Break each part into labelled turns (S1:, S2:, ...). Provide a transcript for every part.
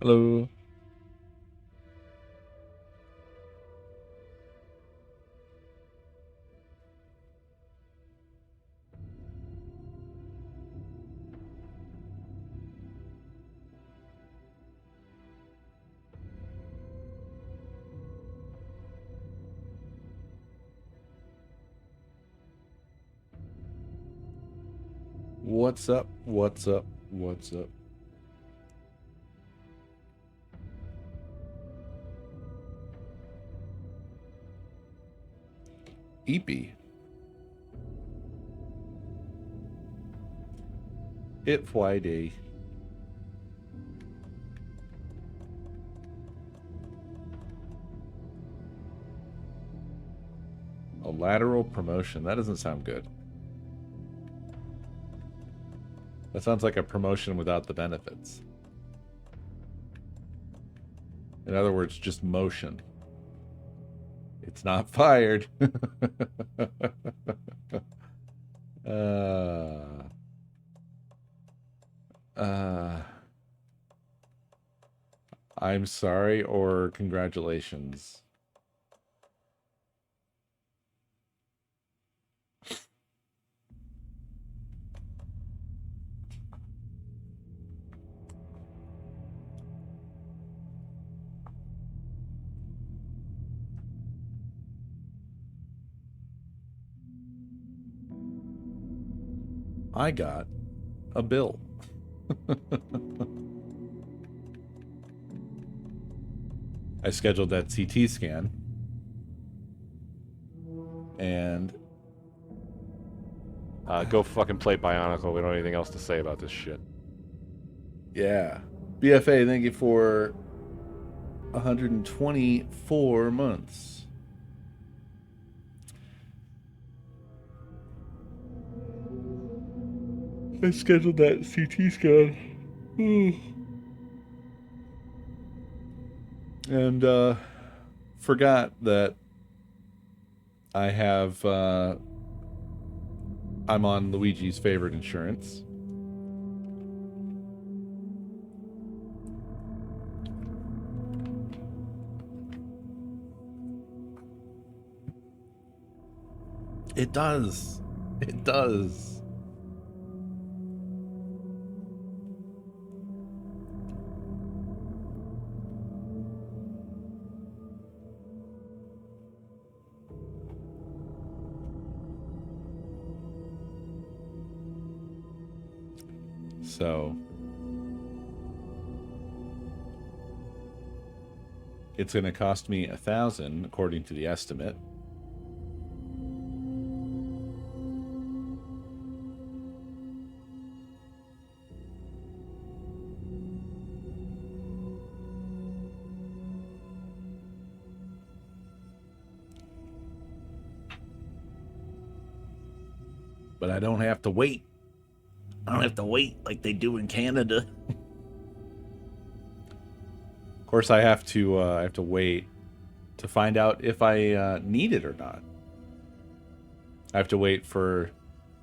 S1: Hello. What's up? What's up? What's up? EP. It Friday. A lateral promotion. That doesn't sound good. That sounds like a promotion without the benefits. In other words, just motion. It's not fired. I'm sorry or congratulations. I got a bill. I scheduled that CT scan. And
S2: go fucking play Bionicle. We don't have anything else to say about this shit.
S1: yeah. BFA, thank you for 124 months. I scheduled that CT scan. And forgot that I have I'm on Luigi's favorite insurance. It does. It does. So it's going to cost me $1,000 according to the estimate. But I don't have to wait. I don't have to wait like they do in Canada. Of course, I have to wait to find out if I need it or not. I have to wait for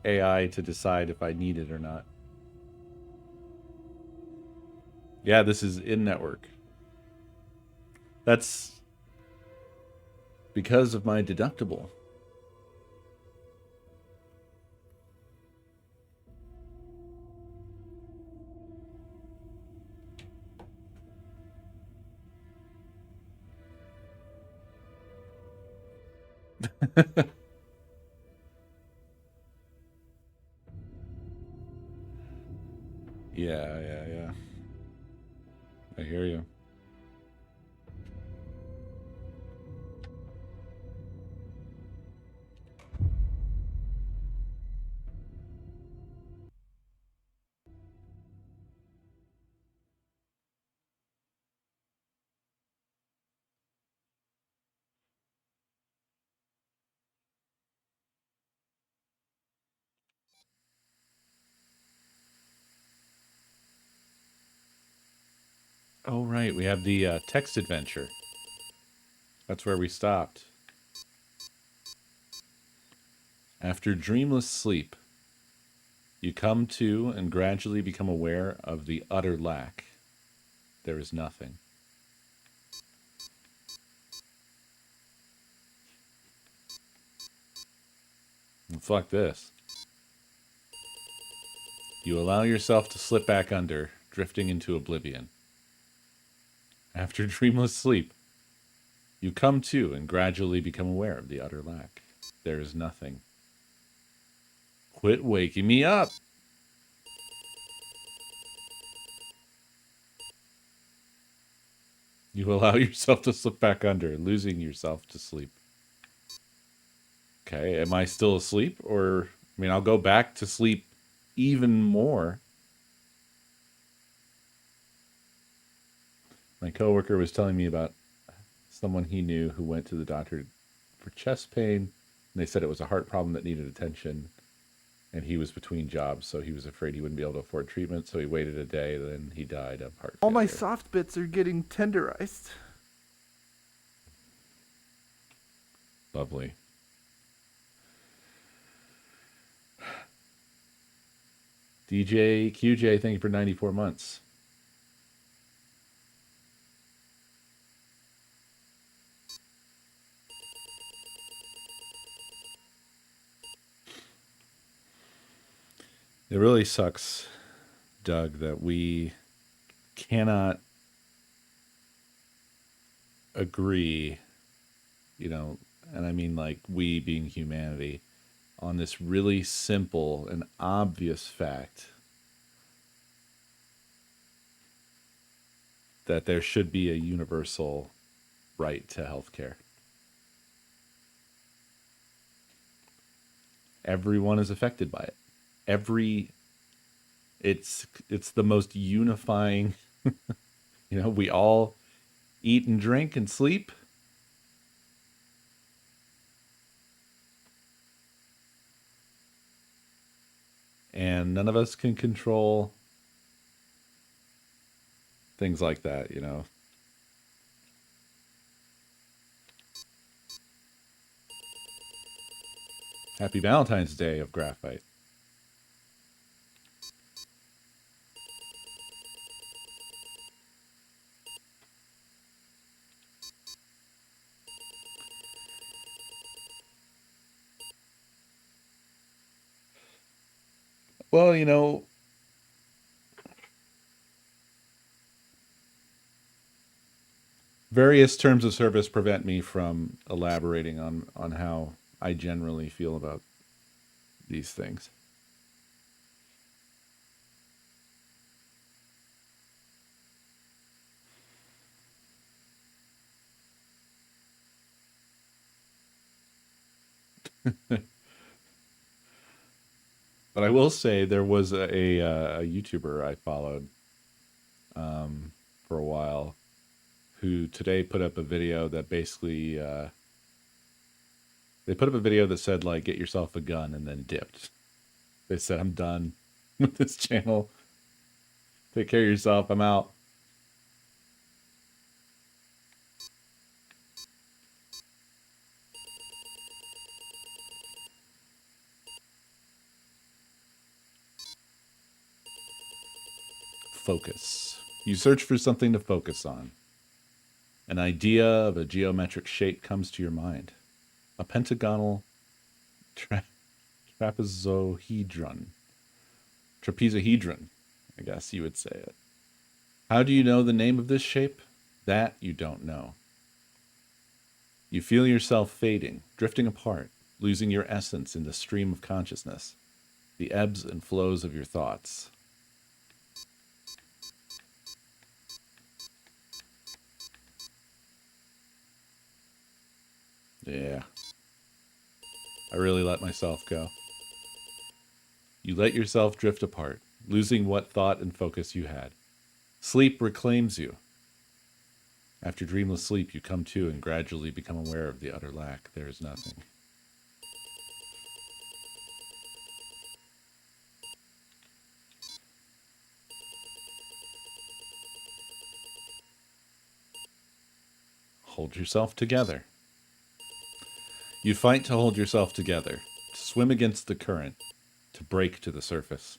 S1: AI to decide if I need it or not. Yeah, this is in network. That's because of my deductible. Yeah. I hear you. Oh, right. We have the text adventure. That's where we stopped. After dreamless sleep, you come to and gradually become aware of the utter lack. there is nothing. And fuck this. You allow yourself to slip back under, drifting into oblivion. After dreamless sleep, you come to and gradually become aware of the utter lack. There is nothing. Quit waking me up! You allow yourself to slip back under, losing yourself to sleep. Okay, am I still asleep? Or, I mean, I'll go back to sleep even more. My coworker was telling me about someone he knew who went to the doctor for chest pain, and they said it was a heart problem that needed attention, and he was between jobs, so he was afraid he wouldn't be able to afford treatment, so he waited a day, then he died of heart failure.
S3: All my soft bits are getting tenderized.
S1: Lovely. DJ QJ, thank you for 94 months. It really sucks, Doug, that we cannot agree, you know, and I mean like we being humanity, on this really simple and obvious fact that there should be a universal right to healthcare. Everyone is affected by it. It's the most unifying, you know, we all eat and drink and sleep. And none of us can control things like that, you know. Happy Valentine's Day of graphite. Well, you know, various terms of service prevent me from elaborating on how I generally feel about these things. But I will say there was a YouTuber I followed for a while who today put up a video that basically they put up a video that said like get yourself a gun and then dipped. They said I'm done with this channel. Take care of yourself. I'm out. Focus. You search for something to focus on. An idea of a geometric shape comes to your mind. A pentagonal trapezohedron. Trapezohedron, I guess you would say it. How do you know the name of this shape? That you don't know. You feel yourself fading, drifting apart, losing your essence in the stream of consciousness, the ebbs and flows of your thoughts. Yeah. I really let myself go. You let yourself drift apart, losing what thought and focus you had. Sleep reclaims you. After dreamless sleep, you come to and gradually become aware of the utter lack. There is nothing. Hold yourself together. You fight to hold yourself together, to swim against the current, to break to the surface.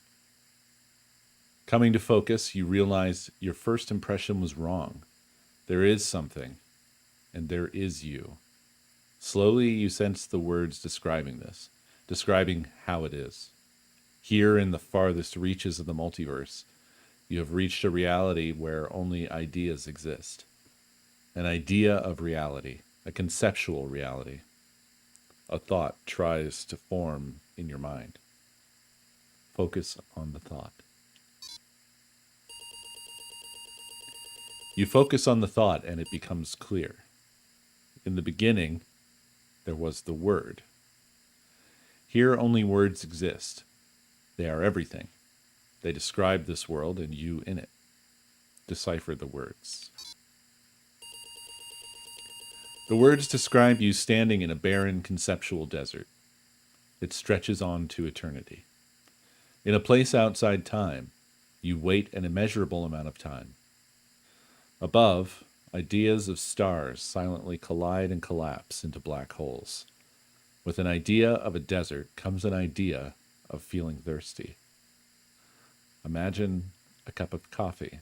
S1: Coming to focus, you realize your first impression was wrong. There is something, and there is you. Slowly, you sense the words describing this, describing how it is. Here in the farthest reaches of the multiverse, you have reached a reality where only ideas exist. An idea of reality, a conceptual reality. A thought tries to form in your mind. Focus on the thought. You focus on the thought and it becomes clear. In the beginning, there was the word. Here only words exist. They are everything. They describe this world and you in it. Decipher the words. The words describe you standing in a barren conceptual desert. It stretches on to eternity. In a place outside time, you wait an immeasurable amount of time. Above, ideas of stars silently collide and collapse into black holes. With an idea of a desert comes an idea of feeling thirsty. Imagine a cup of coffee.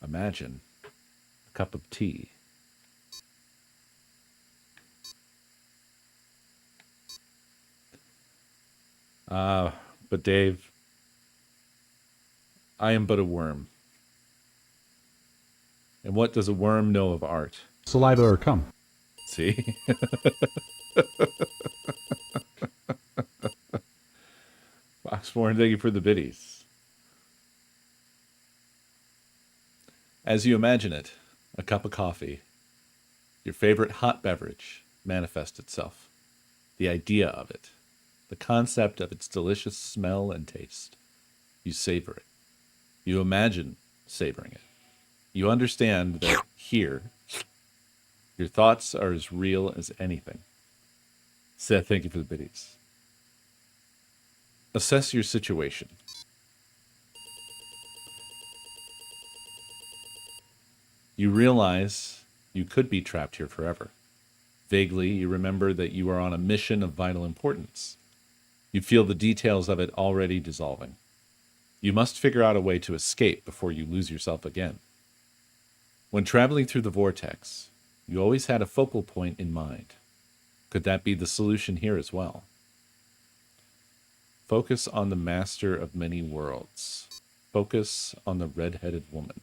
S1: Imagine a cup of tea. But Dave, I am but a worm. And what does a worm know of art?
S4: Saliva or cum.
S1: See? Foxborn, thank you for the biddies. As you imagine it, a cup of coffee, your favorite hot beverage, manifests itself. The idea of it, the concept of its delicious smell and taste. You savor it. You imagine savoring it. You understand that here, your thoughts are as real as anything. Seth, thank you for the biddies. Assess your situation. You realize you could be trapped here forever. Vaguely, you remember that you are on a mission of vital importance. You feel the details of it already dissolving. You must figure out a way to escape before you lose yourself again. When traveling through the vortex, you always had a focal point in mind. Could that be the solution here as well? Focus on the master of many worlds. Focus on the red-headed woman.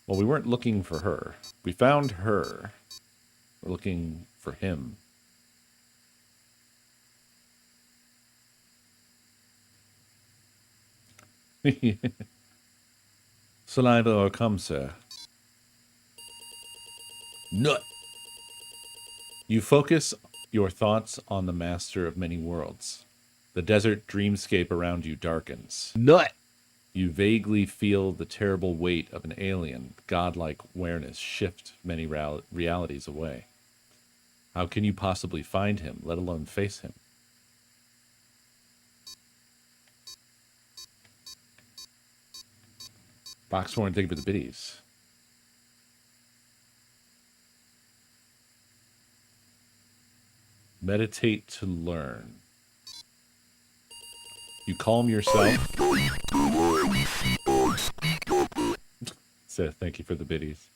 S1: Well, we weren't looking for her. We found her. We're looking for him. Saliva or cum, sir? Nut. You focus your thoughts on the master of many worlds. The desert dreamscape around you darkens.
S2: Nut.
S1: You vaguely feel the terrible weight of an alien, godlike awareness shift many realities away. How can you possibly find him, let alone face him? Boxhorn, thank you for the biddies. Meditate to learn. You calm yourself. So, thank you for the biddies.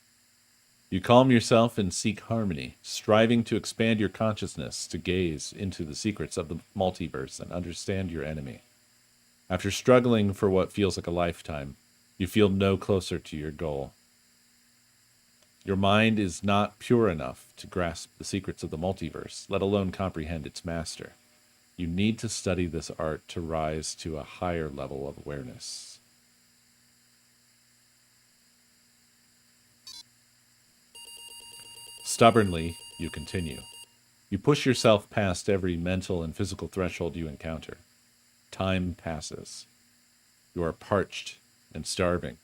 S1: You calm yourself and seek harmony, striving to expand your consciousness to gaze into the secrets of the multiverse and understand your enemy. After struggling for what feels like a lifetime, you feel no closer to your goal. Your mind is not pure enough to grasp the secrets of the multiverse, let alone comprehend its master. You need to study this art to rise to a higher level of awareness. Stubbornly, you continue. You push yourself past every mental and physical threshold you encounter. Time passes. You are parched and starving.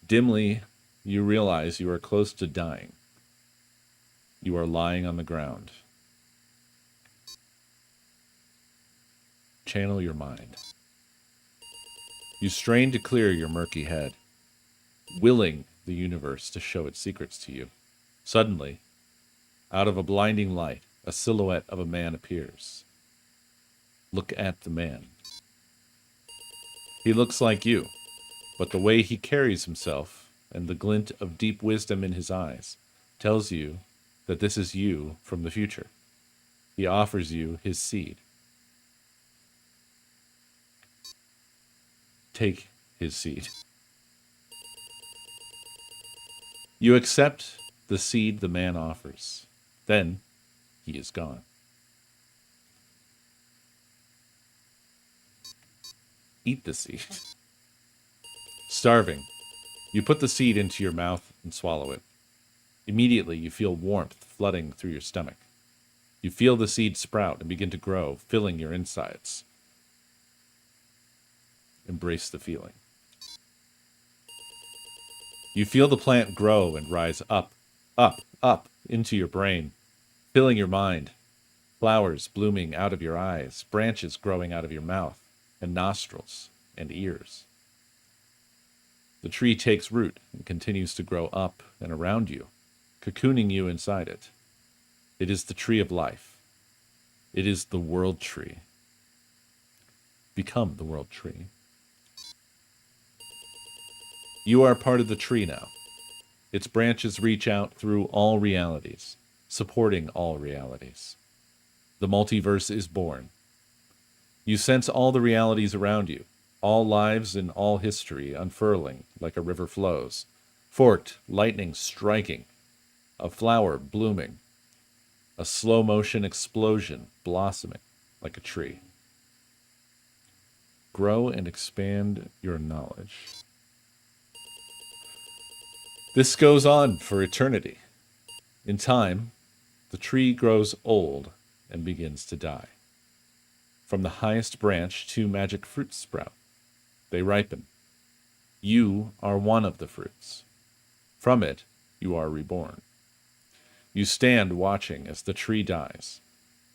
S1: Dimly, you realize you are close to dying. You are lying on the ground. Channel your mind. You strain to clear your murky head, willing the universe to show its secrets to you. Suddenly, out of a blinding light, a silhouette of a man appears. Look at the man. He looks like you, but the way he carries himself and the glint of deep wisdom in his eyes tells you that this is you from the future. He offers you his seed. Take his seed. You accept the seed the man offers. Then he is gone. Eat the seed. Starving, you put the seed into your mouth and swallow it. Immediately, you feel warmth flooding through your stomach. You feel the seed sprout and begin to grow, filling your insides. Embrace the feeling. You feel the plant grow and rise up, up, up into your brain, filling your mind. Flowers blooming out of your eyes, branches growing out of your mouth, and nostrils and ears. The tree takes root and continues to grow up and around you, cocooning you inside it. It is the tree of life. It is the world tree. Become the world tree. You are part of the tree now. Its branches reach out through all realities, supporting all realities. The multiverse is born. You sense all the realities around you, all lives and all history unfurling like a river flows, forked, lightning striking, a flower blooming, a slow motion explosion blossoming like a tree. Grow and expand your knowledge. This goes on for eternity. In time, the tree grows old and begins to die. From the highest branch, 2 magic fruits sprout. They ripen. You are one of the fruits. From it, you are reborn. You stand watching as the tree dies.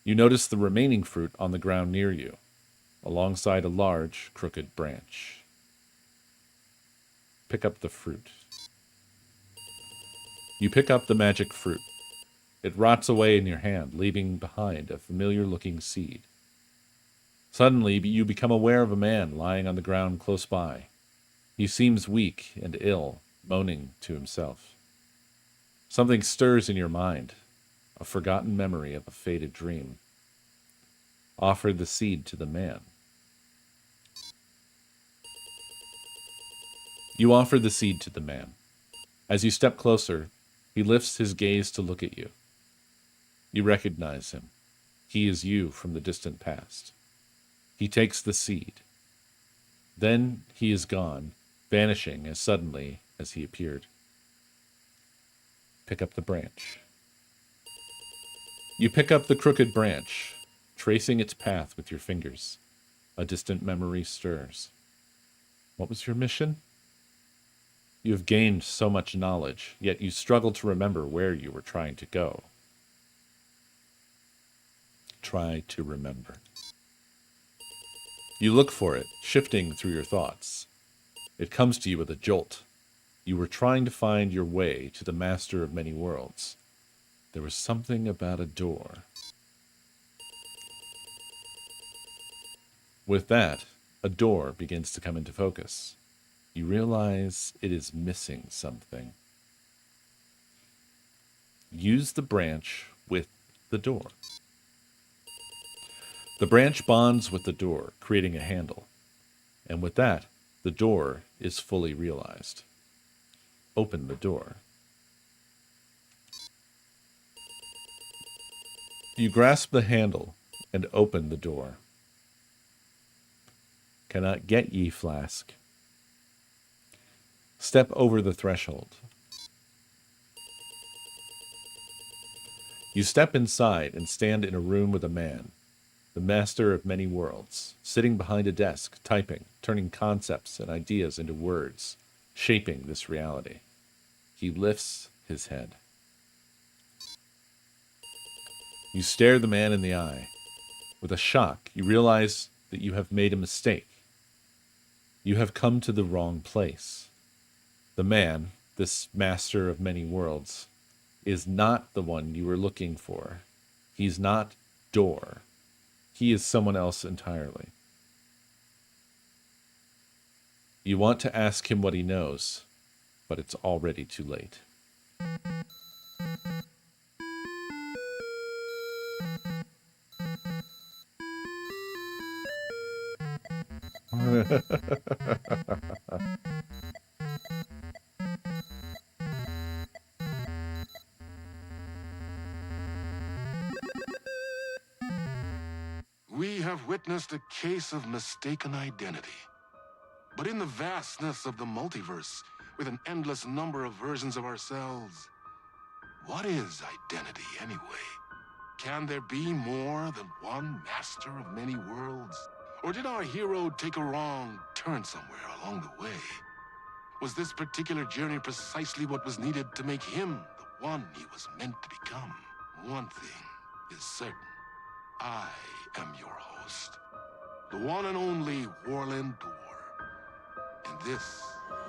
S1: You notice the remaining fruit on the ground near you, alongside a large, crooked branch. Pick up the fruit. You pick up the magic fruit. It rots away in your hand, leaving behind a familiar-looking seed. Suddenly, you become aware of a man lying on the ground close by. He seems weak and ill, moaning to himself. Something stirs in your mind, a forgotten memory of a faded dream. Offer the seed to the man. You offer the seed to the man. As you step closer, he lifts his gaze to look at you. You recognize him. He is you from the distant past. He takes the seed. Then he is gone, vanishing as suddenly as he appeared. Pick up the branch. You pick up the crooked branch, tracing its path with your fingers. A distant memory stirs. What was your mission? You have gained so much knowledge, yet you struggle to remember where you were trying to go. Try to remember. You look for it, shifting through your thoughts. It comes to you with a jolt. You were trying to find your way to the master of many worlds. There was something about a door. With that, a door begins to come into focus. You realize it is missing something. Use the branch with the door. The branch bonds with the door, creating a handle. And with that, the door is fully realized. Open the door. You grasp the handle and open the door. Cannot get ye flask. Step over the threshold. You step inside and stand in a room with a man, the master of many worlds, sitting behind a desk, typing, turning concepts and ideas into words, shaping this reality. He lifts his head. You stare the man in the eye. With a shock, you realize that you have made a mistake. You have come to the wrong place. The man, this master of many worlds, is not the one you were looking for. He's not door. He is someone else entirely. You want to ask him what he knows, but it's already too late.
S4: We have witnessed a case of mistaken identity. But in the vastness of the multiverse, with an endless number of versions of ourselves, what is identity anyway? Can there be more than one master of many worlds? Or did our hero take a wrong turn somewhere along the way? Was this particular journey precisely what was needed to make him the one he was meant to become? One thing is certain. I am your host, the one and only Warland Door. And this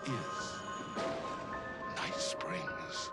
S4: is Night Springs.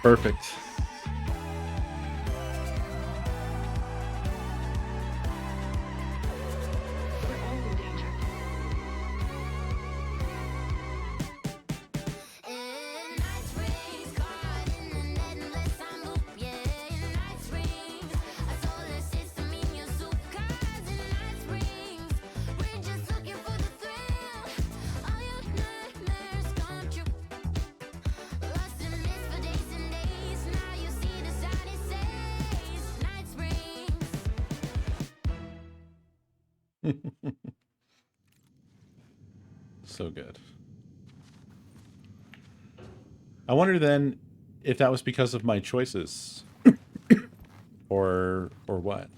S1: Perfect. So good. I wonder then if that was because of my choices or what.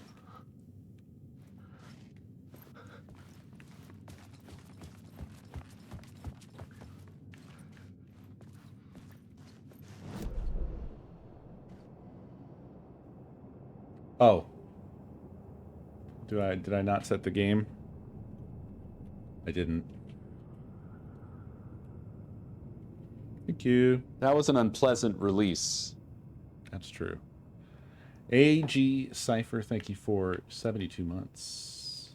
S1: Oh. Did I not set the game? I didn't. Thank you.
S5: That was an unpleasant release.
S1: That's true. AG Cypher, thank you for 72 months.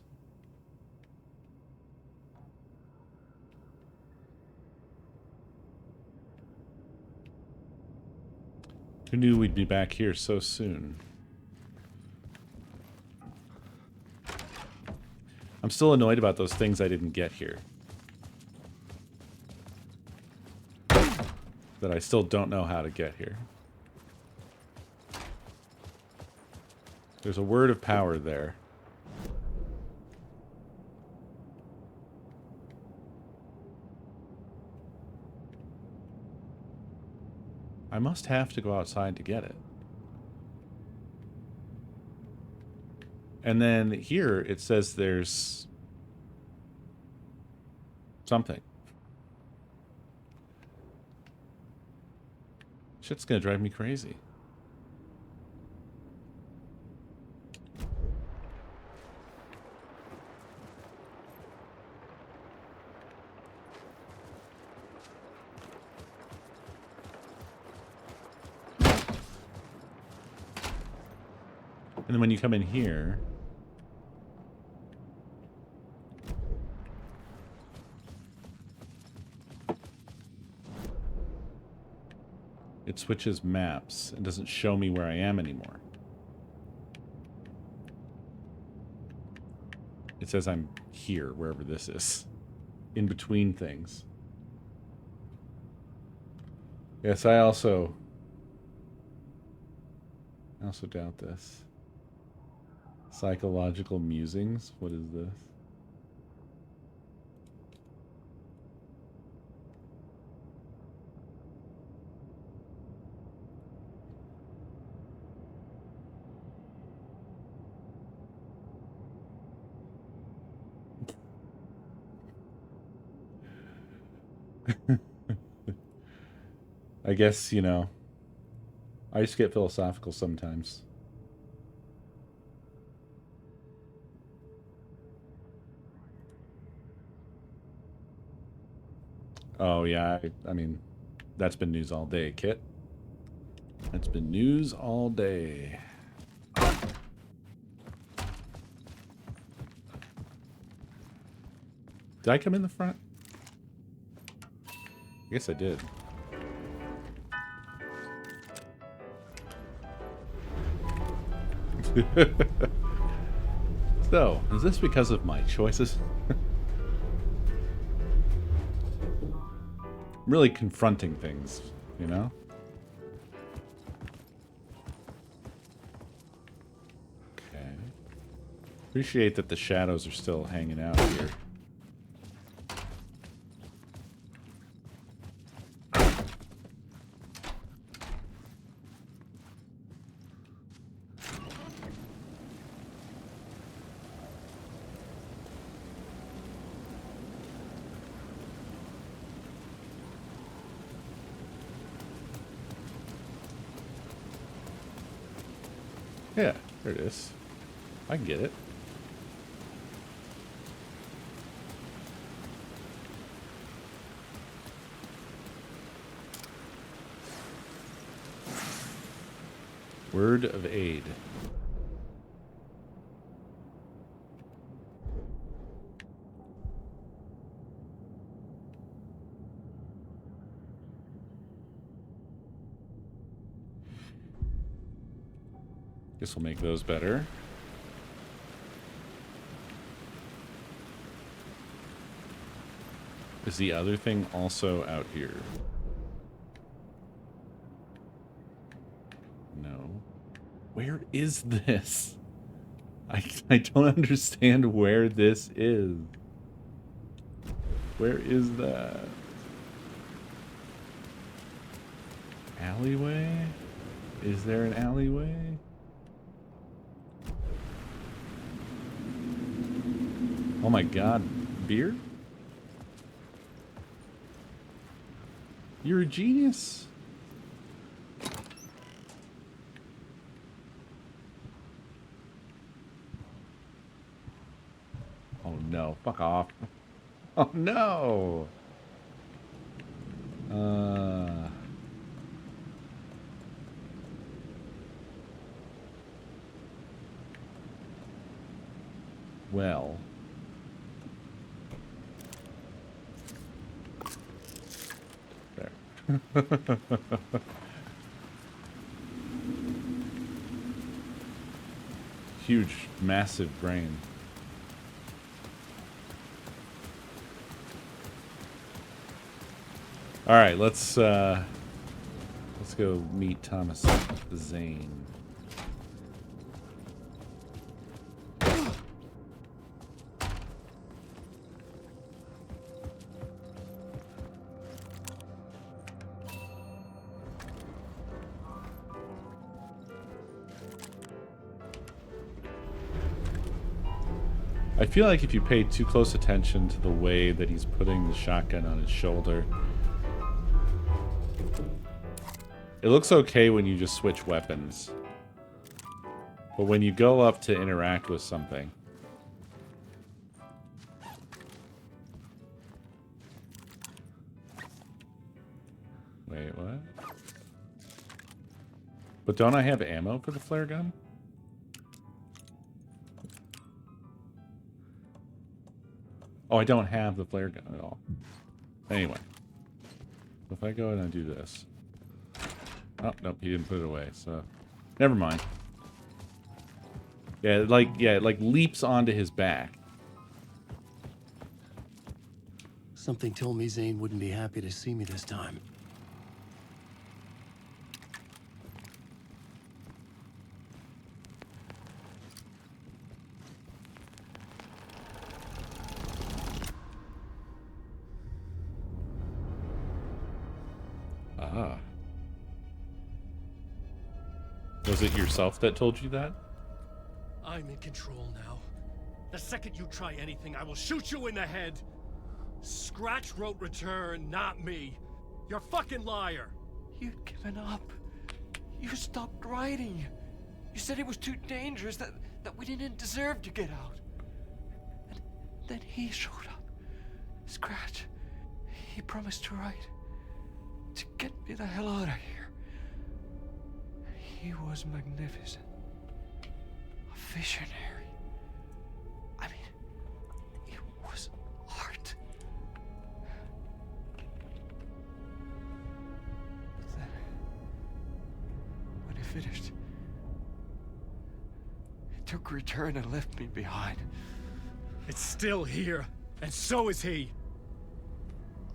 S1: Who knew we'd be back here so soon? I'm still annoyed about those things I didn't get here. That I still don't know how to get here. There's a word of power there. I must have to go outside to get it. And then here it says there's something. Shit's gonna drive me crazy. And then when you come in here, it switches maps and doesn't show me where I am anymore. It says I'm here, wherever this is, in between things. Yes, I also doubt this. Psychological musings? What is this? I guess, you know, I just get philosophical sometimes. Oh, yeah, I mean, that's been news all day, Kit. That's been news all day. Did I come in the front? I guess I did. So, is this because of my choices? Really confronting things, you know? Okay. Appreciate that the shadows are still hanging out here. Yeah, there it is. I can get it. Word of aid. Guess we'll make those better. Is the other thing also out here? No. Where is this? I don't understand where this is. Where is that? Alleyway? Is there an alleyway? Oh my god, beer? You're a genius. Oh no, fuck off. Oh no. Well. There. Huge, massive brain. All right, let's go meet Thomas Zane. I feel like if you pay too close attention to the way that he's putting the shotgun on his shoulder, it looks okay when you just switch weapons. But when you go up to interact with something, wait, what? But don't I have ammo for the flare gun? Oh, I don't have the flare gun at all. Anyway. If I go ahead and do this. Oh, nope, he didn't put it away, so... Never mind. Yeah, it like leaps onto his back.
S6: Something told me Zane wouldn't be happy to see me this time.
S1: Ah. Was it yourself that told you that?
S7: I'm in control now. The second you try anything, I will shoot you in the head. Scratch wrote return, not me. You're a fucking liar.
S8: You'd given up. You stopped writing. You said it was too dangerous, that we didn't deserve to get out. And then he showed up. Scratch. He promised to write. To get me the hell out of here. He was magnificent. A visionary. I mean, it was art. But then, when he finished, he took return and left me behind.
S7: It's still here, and so is he.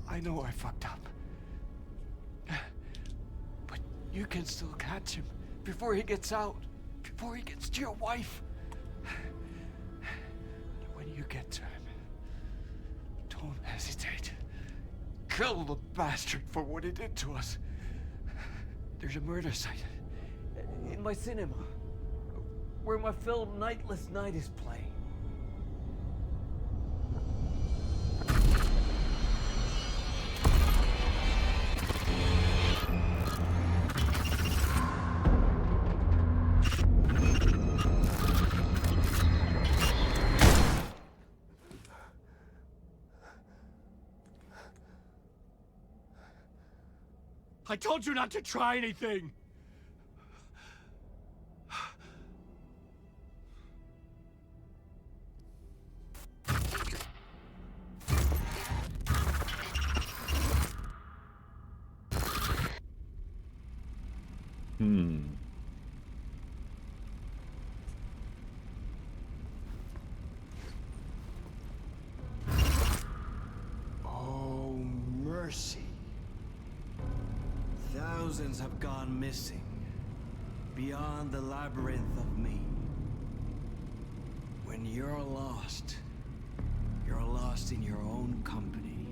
S8: I know I fucked up. But you can still catch him before he gets out, before he gets to your wife. When you get to him, don't hesitate. Kill the bastard for what he did to us. There's a murder site in my cinema where my film Nightless Night is playing.
S7: I told you not to try anything!
S9: Oh, mercy. Thousands have gone missing, beyond the labyrinth of me. When you're lost in your own company.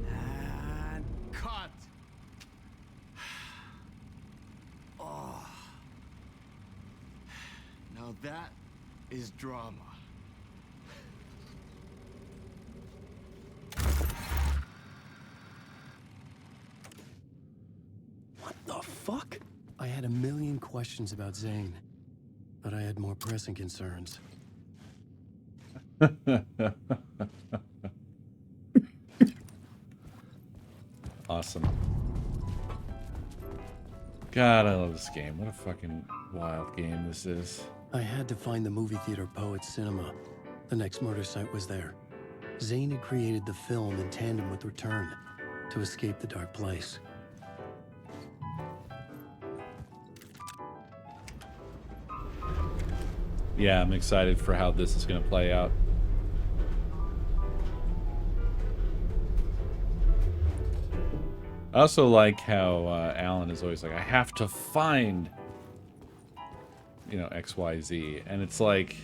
S9: And cut! Oh. Now that is drama.
S6: What the fuck? I had a million questions about Zane, but I had more pressing concerns.
S1: Awesome. God, I love this game. What a fucking wild game this is.
S6: I had to find the movie theater Poets Cinema. The next murder site was there. Zane had created the film in tandem with Return to escape the dark place.
S1: Yeah, I'm excited for how this is going to play out. I also like how Alan is always like, I have to find, you know, XYZ. And it's like,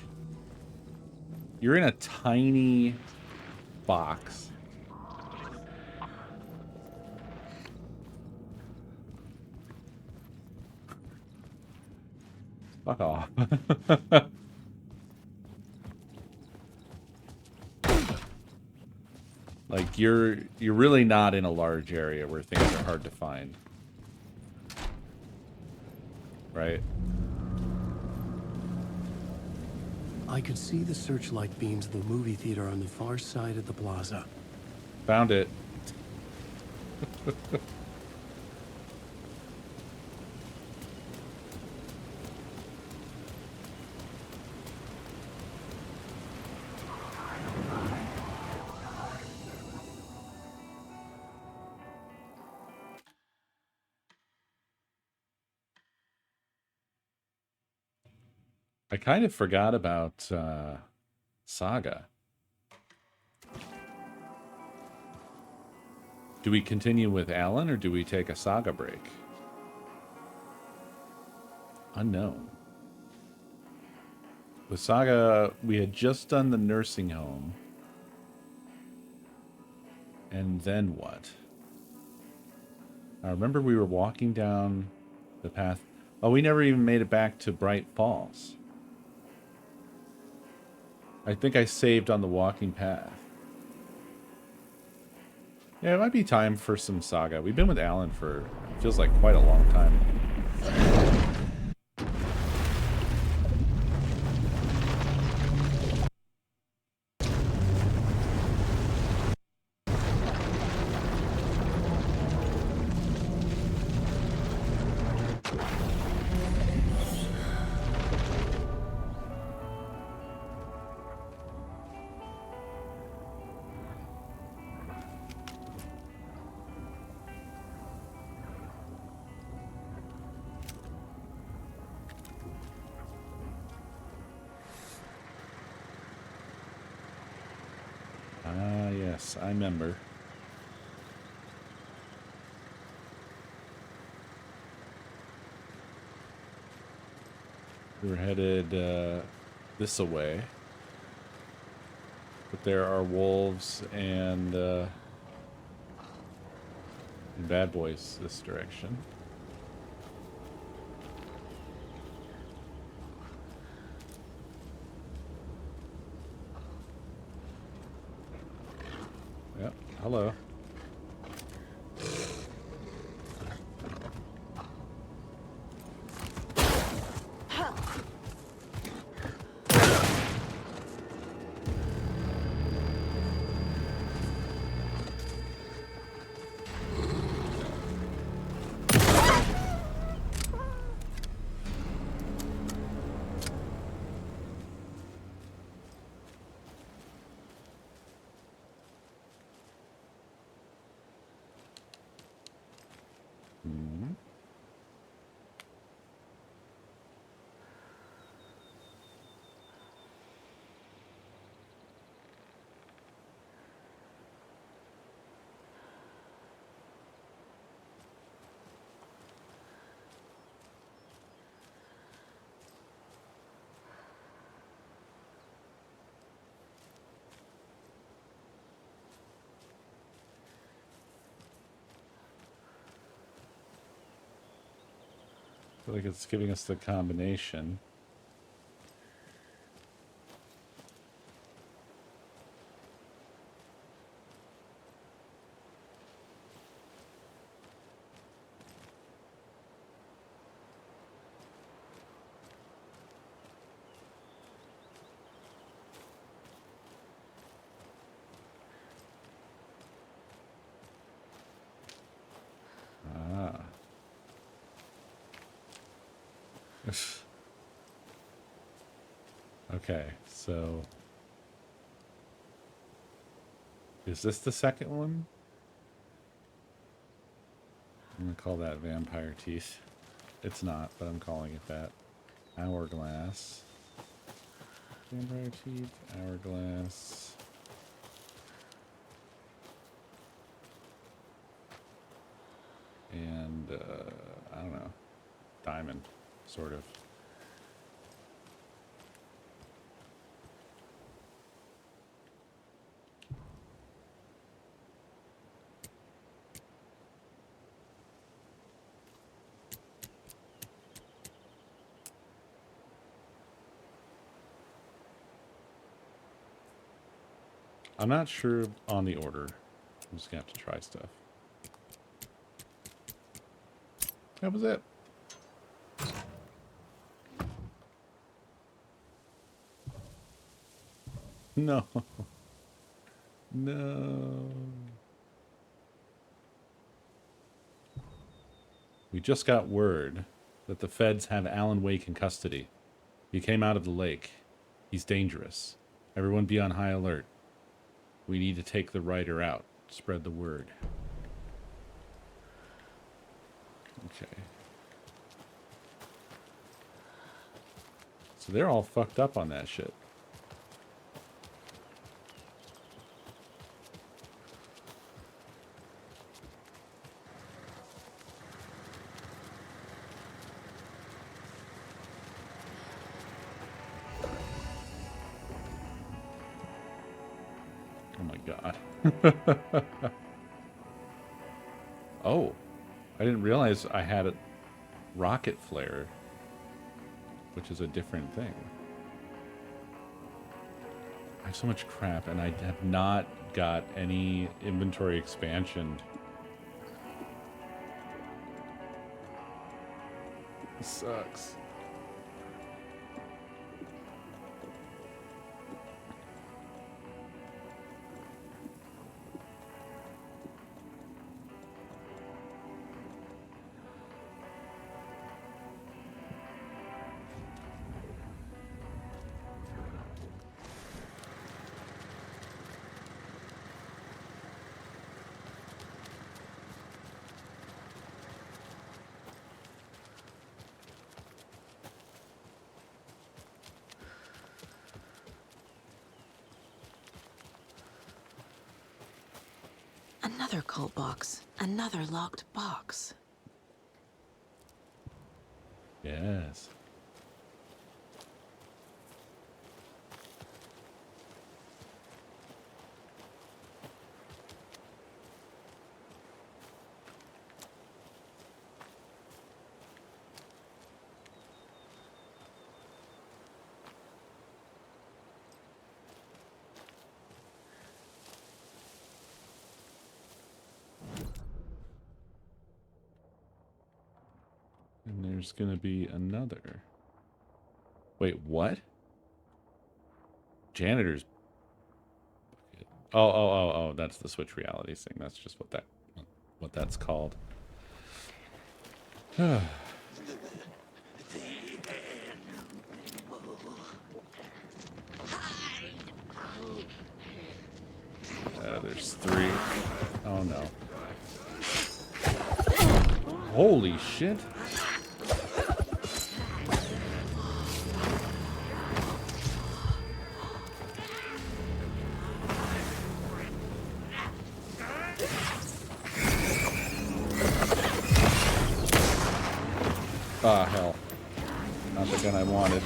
S1: you're in a tiny box. Fuck off. Like, you're really not in a large area where things are hard to find. Right?
S6: I could see the searchlight beams of the movie theater on the far side of the plaza.
S1: Found it. I kind of forgot about Saga. Do we continue with Alan or do we take a Saga break? Unknown. With Saga, we had just done the nursing home. And then what? I remember we were walking down the path. Oh, we never even made it back to Bright Falls. I think I saved on the walking path. Yeah, it might be time for some Saga. We've been with Alan for, it feels like, quite a long time. Ah, yes, I remember. We're headed this away. But there are wolves and bad boys this direction. Yep, hello. I feel like it's giving us the combination. Ah. Okay, so is this the second one? I'm gonna call that vampire teeth. It's not, but I'm calling it that. Hourglass. Vampire teeth, hourglass. And I don't know. Diamond, sort of. I'm not sure on the order. I'm just gonna have to try stuff. That was it. No. No. We just got word that the feds have Alan Wake in custody. He came out of the lake. He's dangerous. Everyone be on high alert. We need to take the writer out. Spread the word. Okay. So they're all fucked up on that shit. Oh my god. Oh, I didn't realize I had a rocket flare, which is a different thing. I have so much crap, and I have not got any inventory expansion. This sucks.
S10: Another cult box. Another locked box.
S1: Yes. And there's gonna be another. Wait, what? Janitor's. Oh, that's the switch realities thing. That's just what that's called. There's 3. Oh no. Holy shit. Ah, hell. Not the gun I wanted.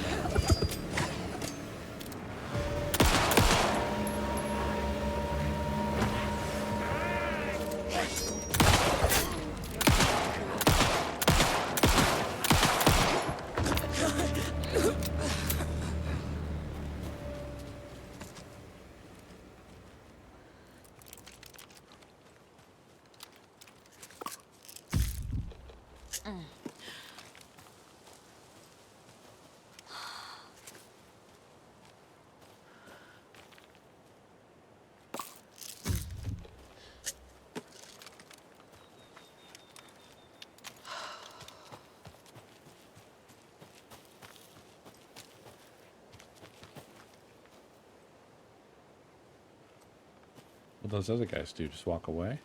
S1: What those other guys do? Just walk away?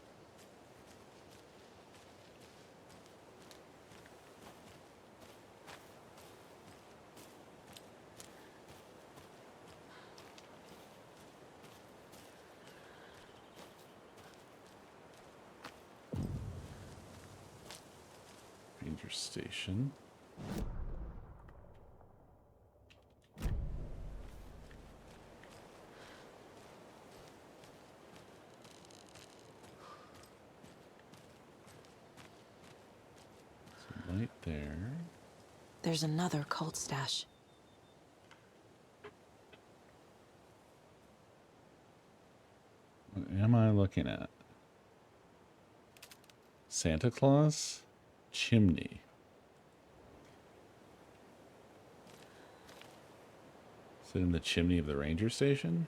S1: Ranger station. Right there.
S10: There's another cult stash.
S1: What am I looking at? Santa Claus chimney. Is it in the chimney of the ranger station?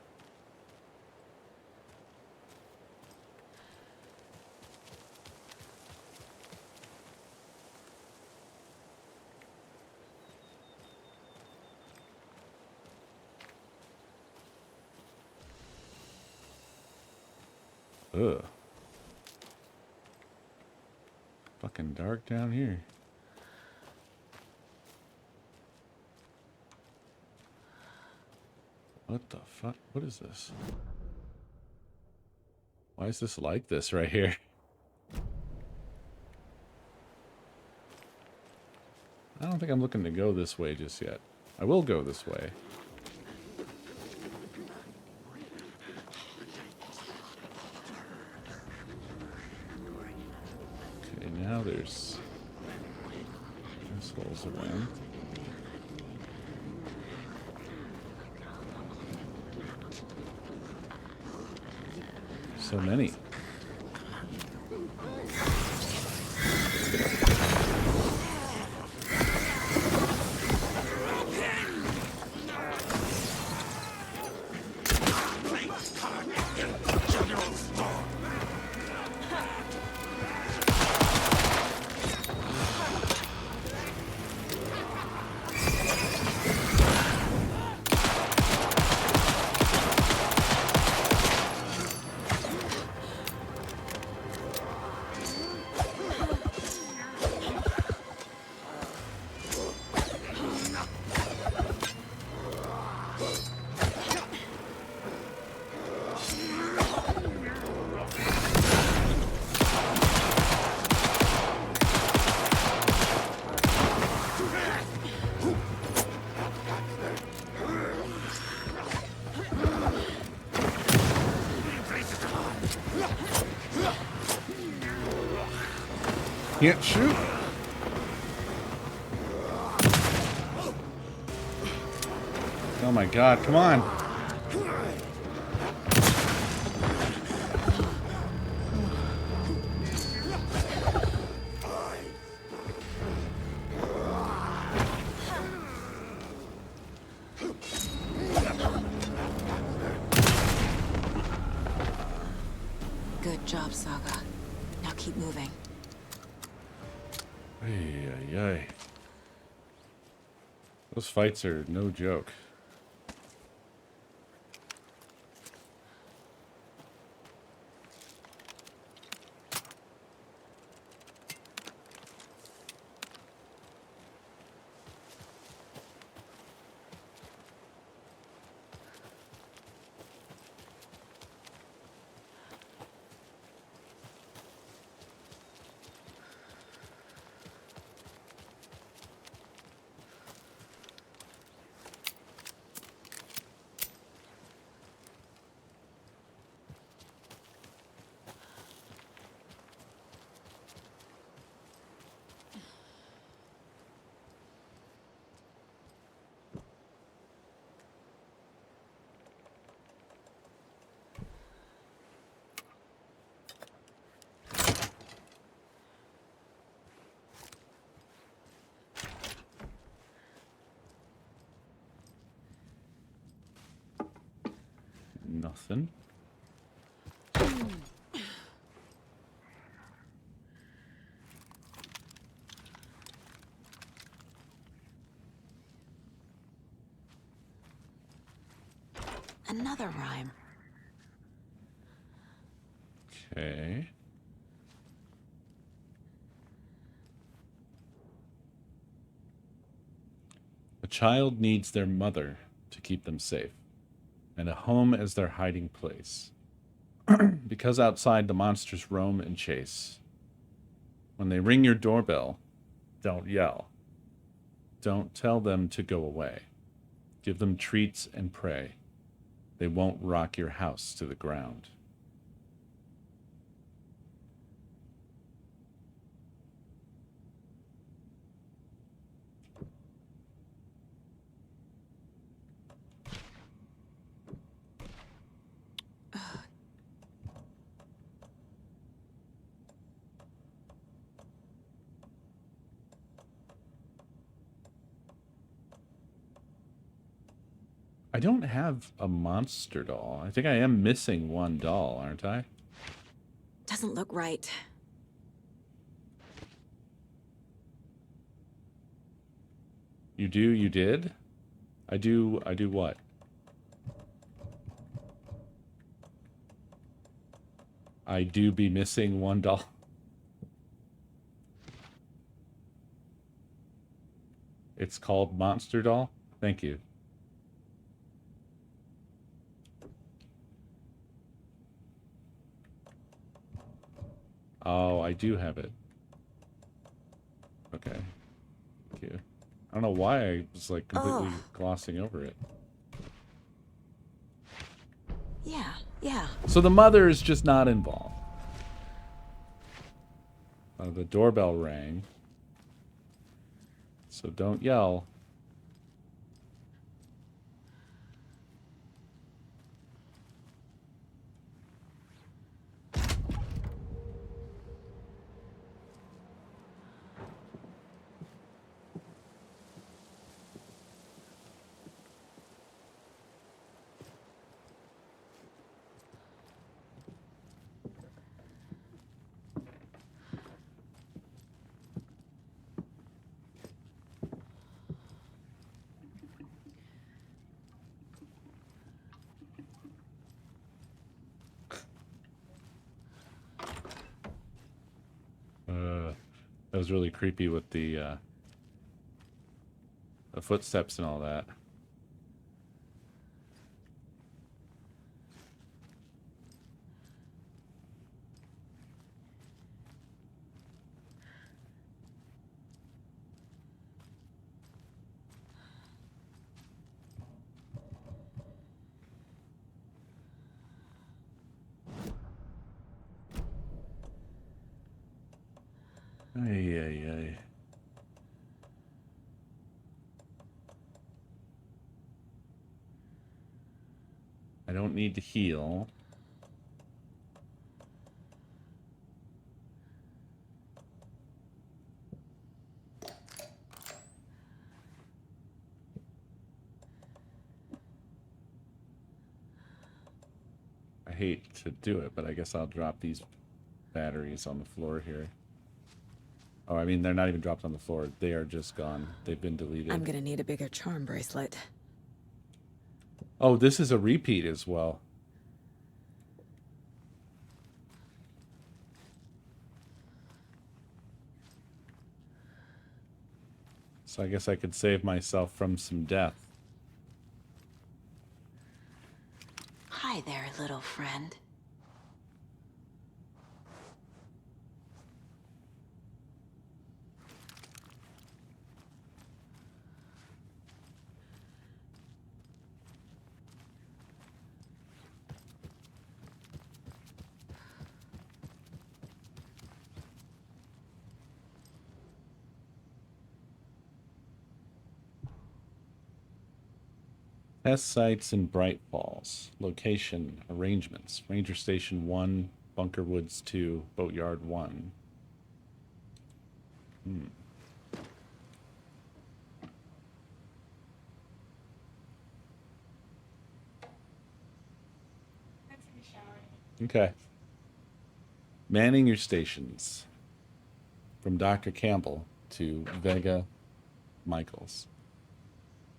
S1: Ugh. Fucking dark down here. What the fuck? What is this? Why is this like this right here? I don't think I'm looking to go this way just yet. I will go this way. Okay, now there's assholes around. So many. Can't shoot. Oh my god, come on.
S10: Good job, Saga. Now keep moving.
S1: Ay, ay, ay. Those fights are no joke. Nothing.
S10: Another rhyme.
S1: Okay. A child needs their mother to keep them safe, and a home as their hiding place. Because outside the monsters roam and chase. When they ring your doorbell, don't yell. Don't tell them to go away. Give them treats and pray. They won't rock your house to the ground. I don't have a monster doll. I think I am missing one doll, aren't I?
S10: Doesn't look right.
S1: You do? You did? I do what? I do be missing one doll. It's called Monster Doll? Thank you. Oh, I do have it. Okay. Thank you. I don't know why I was like completely glossing over it.
S10: Yeah.
S1: So the mother is just not involved. The doorbell rang. So don't yell. That was really creepy with the footsteps and all that. Ay. I don't need to heal. I hate to do it, but I guess I'll drop these batteries on the floor here. Oh, I mean, they're not even dropped on the floor. They are just gone. They've been deleted.
S10: I'm gonna need a bigger charm bracelet.
S1: Oh, this is a repeat as well. So I guess I could save myself from some death.
S10: Hi there, little friend.
S1: Test sites in Bright Falls. Location, arrangements. Ranger Station 1, Bunker Woods 2, Boatyard 1. Okay. Manning your stations. From Dr. Campbell to Vega Michaels.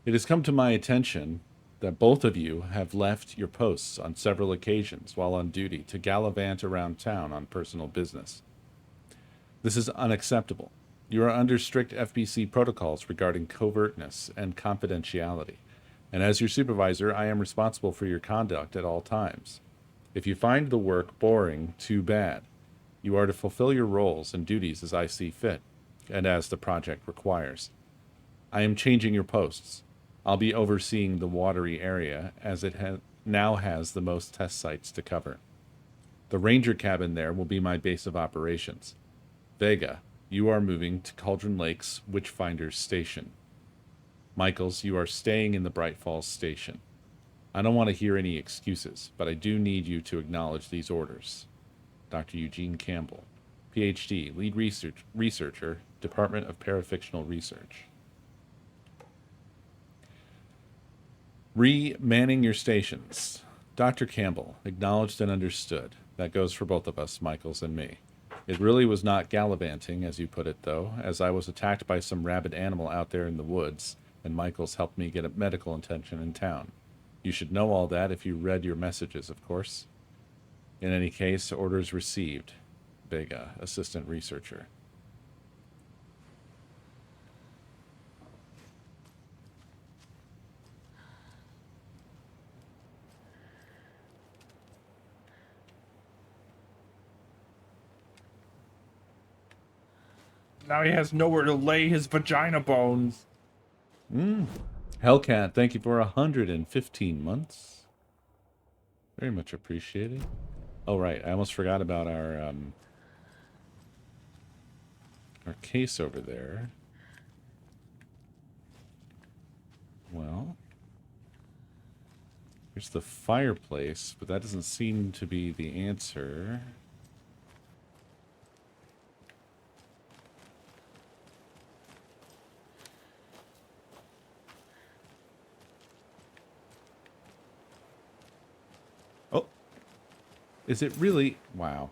S1: It has come to my attention that both of you have left your posts on several occasions while on duty to gallivant around town on personal business. This is unacceptable. You are under strict FBC protocols regarding covertness and confidentiality, and as your supervisor, I am responsible for your conduct at all times. If you find the work boring, too bad. You are to fulfill your roles and duties as I see fit, and as the project requires. I am changing your posts. I'll be overseeing the watery area, as it now has the most test sites to cover. The ranger cabin there will be my base of operations. Vega, you are moving to Cauldron Lake's Witchfinder's Station. Michaels, you are staying in the Bright Falls Station. I don't want to hear any excuses, but I do need you to acknowledge these orders. Dr. Eugene Campbell, PhD, Lead Researcher, Department of Parafictional Research. Remanning your stations. Dr. Campbell, acknowledged and understood. That goes for both of us, Michaels and me. It really was not gallivanting, as you put it, though, as I was attacked by some rabid animal out there in the woods, and Michaels helped me get a medical attention in town. You should know all that if you read your messages, of course. In any case, orders received. Vega, assistant researcher.
S11: Now he has nowhere to lay his vagina bones.
S1: Hellcat, thank you for 115 months. Very much appreciated. Oh, right. I almost forgot about our case over there. Well, here's the fireplace, but that doesn't seem to be the answer. Oh, is it really? Wow.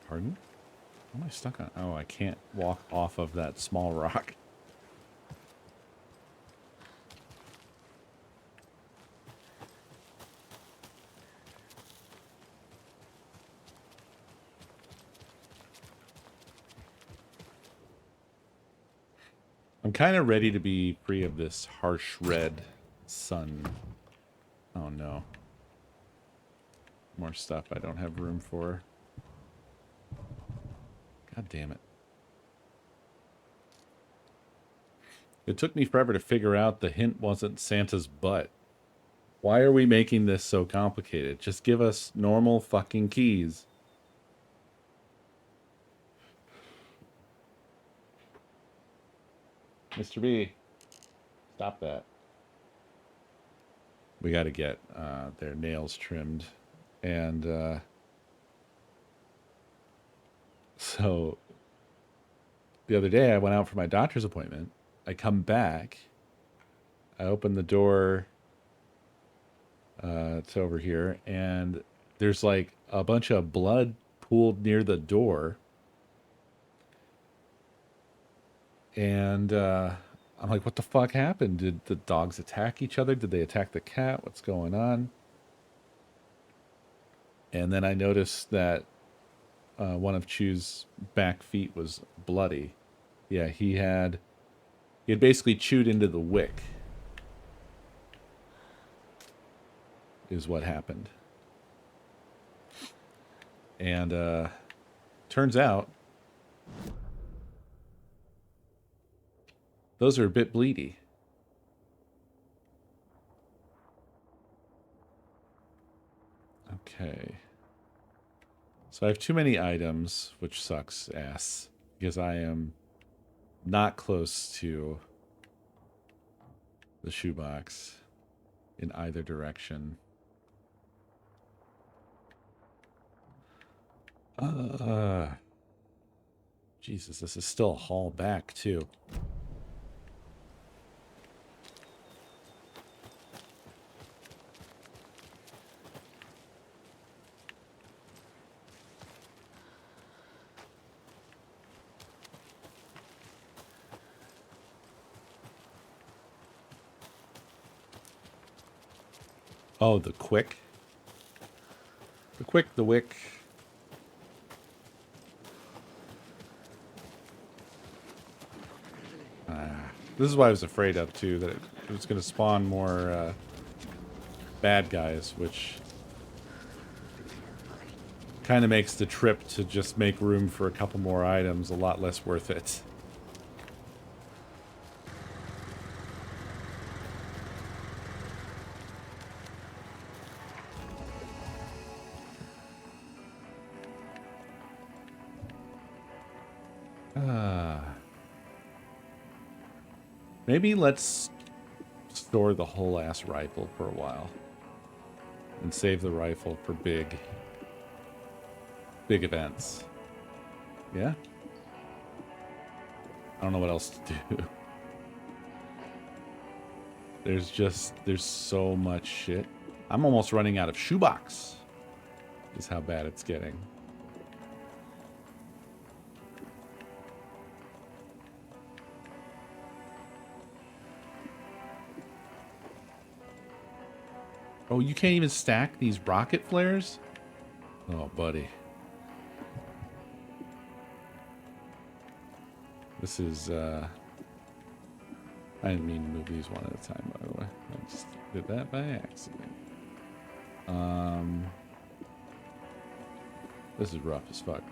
S1: Pardon? What am I stuck on? Oh, I can't walk off of that small rock. I'm kind of ready to be free of this harsh red sun. Oh no. More stuff I don't have room for. God damn it. It took me forever to figure out the hint wasn't Santa's butt. Why are we making this so complicated? Just give us normal fucking keys. Mr. B, stop that. We got to get their nails trimmed. And so the other day I went out for my doctor's appointment. I come back. I open the door to over here, and there's like a bunch of blood pooled near the door. And I'm like, what the fuck happened? Did the dogs attack each other? Did they attack the cat? What's going on? And then I noticed that one of Chew's back feet was bloody. Yeah, he had basically chewed into the wick, is what happened. And turns out those are a bit bleedy. Okay. So I have too many items, which sucks ass, because I am not close to the shoebox in either direction. Jesus, this is still a haul back, too. Oh, the quick. The quick, the wick. This is what I was afraid of, too, that it was going to spawn more bad guys, which kind of makes the trip to just make room for a couple more items a lot less worth it. Maybe let's store the whole ass rifle for a while. And save the rifle for big events. Yeah? I don't know what else to do. There's so much shit. I'm almost running out of shoebox. Is how bad it's getting. Oh, you can't even stack these rocket flares? Oh, buddy. This is, I didn't mean to move these one at a time, by the way. I just did that by accident. This is rough as fuck.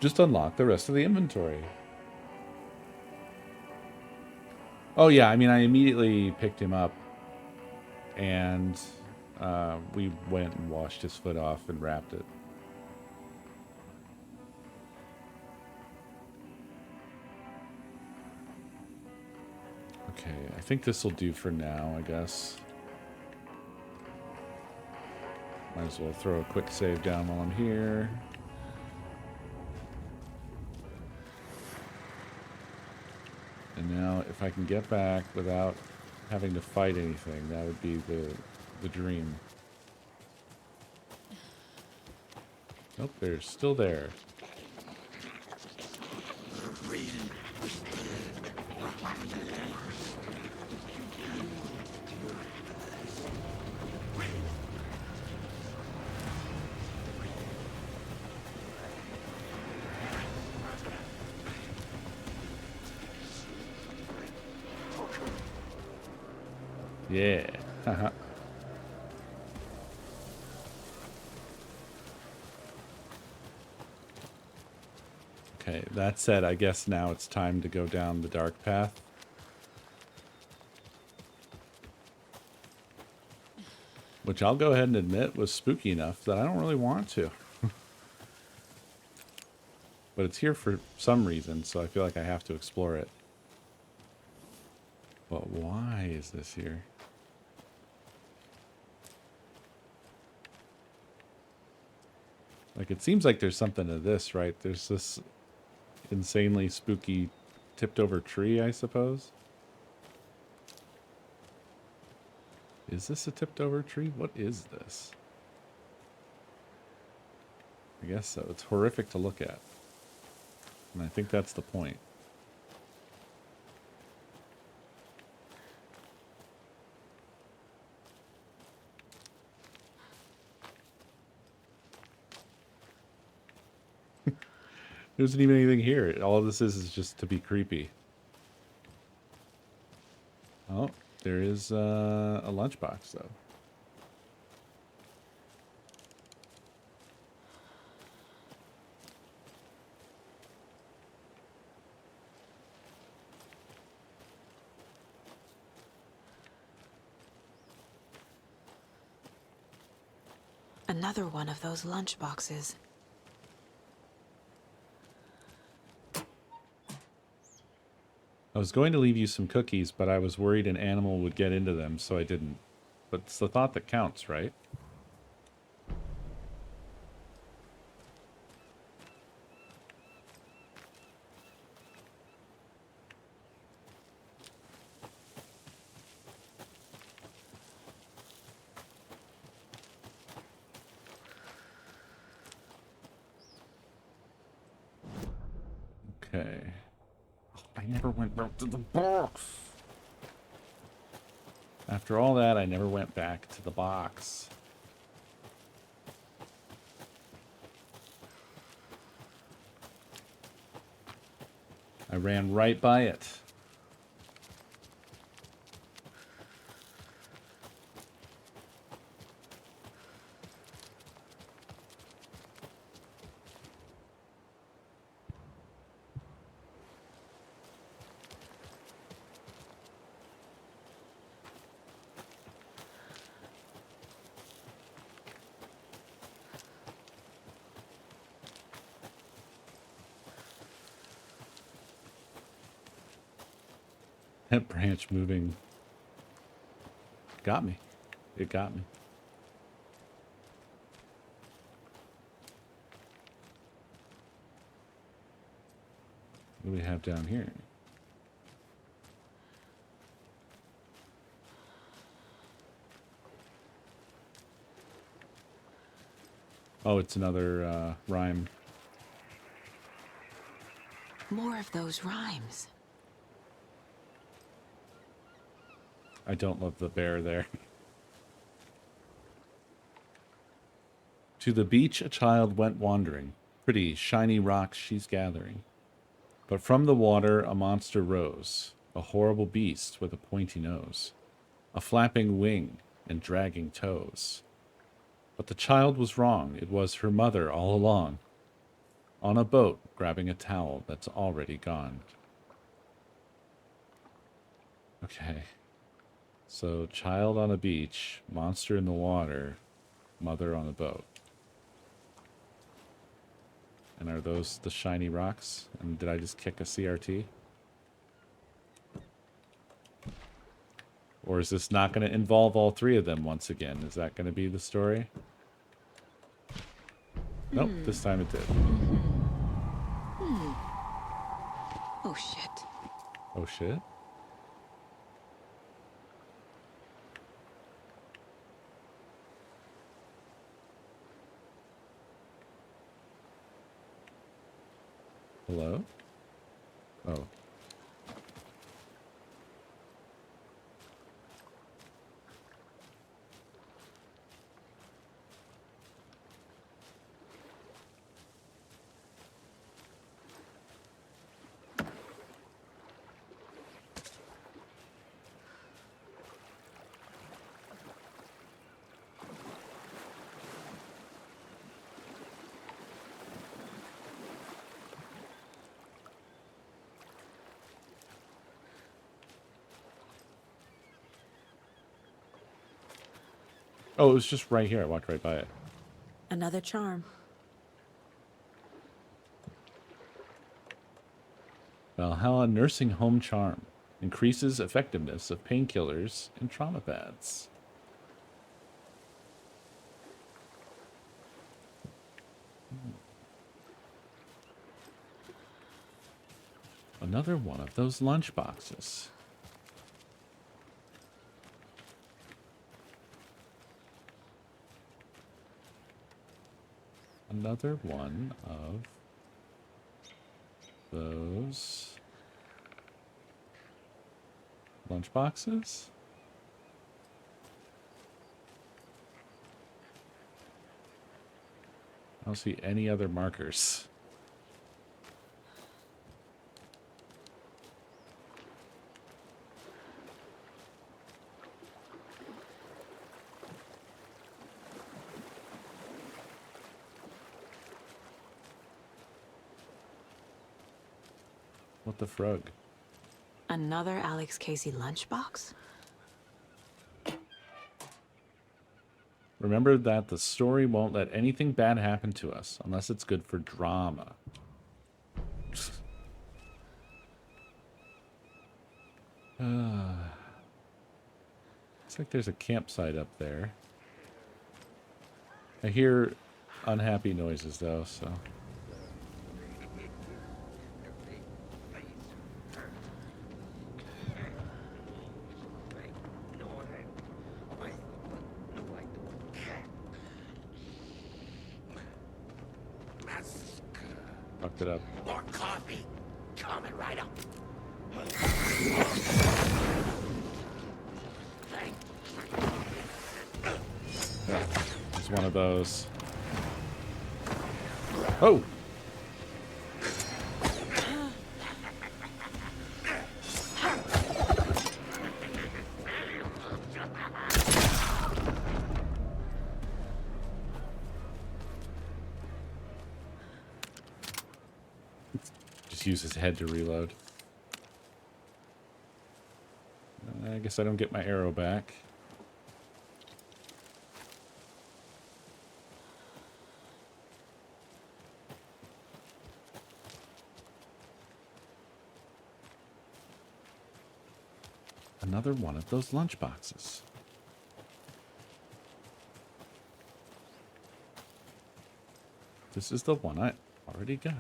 S1: Just unlock the rest of the inventory. Oh yeah, I mean, I immediately picked him up and we went and washed his foot off and wrapped it. Okay, I think this will do for now, I guess. Might as well throw a quick save down while I'm here. And now, if I can get back without having to fight anything, that would be the dream. Nope, they're still there. Yeah. Haha. Okay, that said, I guess now it's time to go down the dark path. Which I'll go ahead and admit was spooky enough that I don't really want to. But it's here for some reason, so I feel like I have to explore it. But why is this here? Like, it seems like there's something to this, right? There's this insanely spooky tipped over tree, I suppose. Is this a tipped over tree? What is this? I guess so. It's horrific to look at. And I think that's the point. There isn't even anything here. All this is just to be creepy. Oh, there is a lunchbox, though.
S10: Another one of those lunchboxes.
S1: I was going to leave you some cookies, but I was worried an animal would get into them, so I didn't. But it's the thought that counts, right? Okay. I never went back to the box. After all that, I never went back to the box. I ran right by it. That branch moving got me. It got me. What do we have down here? Oh, it's another rhyme.
S10: More of those rhymes.
S1: I don't love the bear there. To the beach a child went wandering. Pretty, shiny rocks she's gathering. But from the water a monster rose, a horrible beast with a pointy nose, a flapping wing and dragging toes. But the child was wrong. It was her mother all along, on a boat grabbing a towel that's already gone. Okay. So, child on a beach, monster in the water, mother on a boat. And are those the shiny rocks? And did I just kick a CRT? Or is this not going to involve all three of them once again? Is that going to be the story? Nope, this time it did.
S10: Oh, shit.
S1: Oh, shit? Hello? Oh. Oh, it was just right here. I walked right by it.
S10: Another charm.
S1: Valhalla Nursing Home Charm. Increases effectiveness of painkillers and trauma pads. Another one of those lunch boxes. Another one of those lunch boxes. I don't see any other markers. What the frog?
S10: Another Alex Casey lunchbox?
S1: Remember that the story won't let anything bad happen to us unless it's good for drama. Looks like there's a campsite up there. I hear unhappy noises though, so. Fucked it up.
S12: More coffee. Coming right up.
S1: It's one of those. Oh! Just use his head to reload. I guess I don't get my arrow back. Another one of those lunchboxes. This is the one I already got.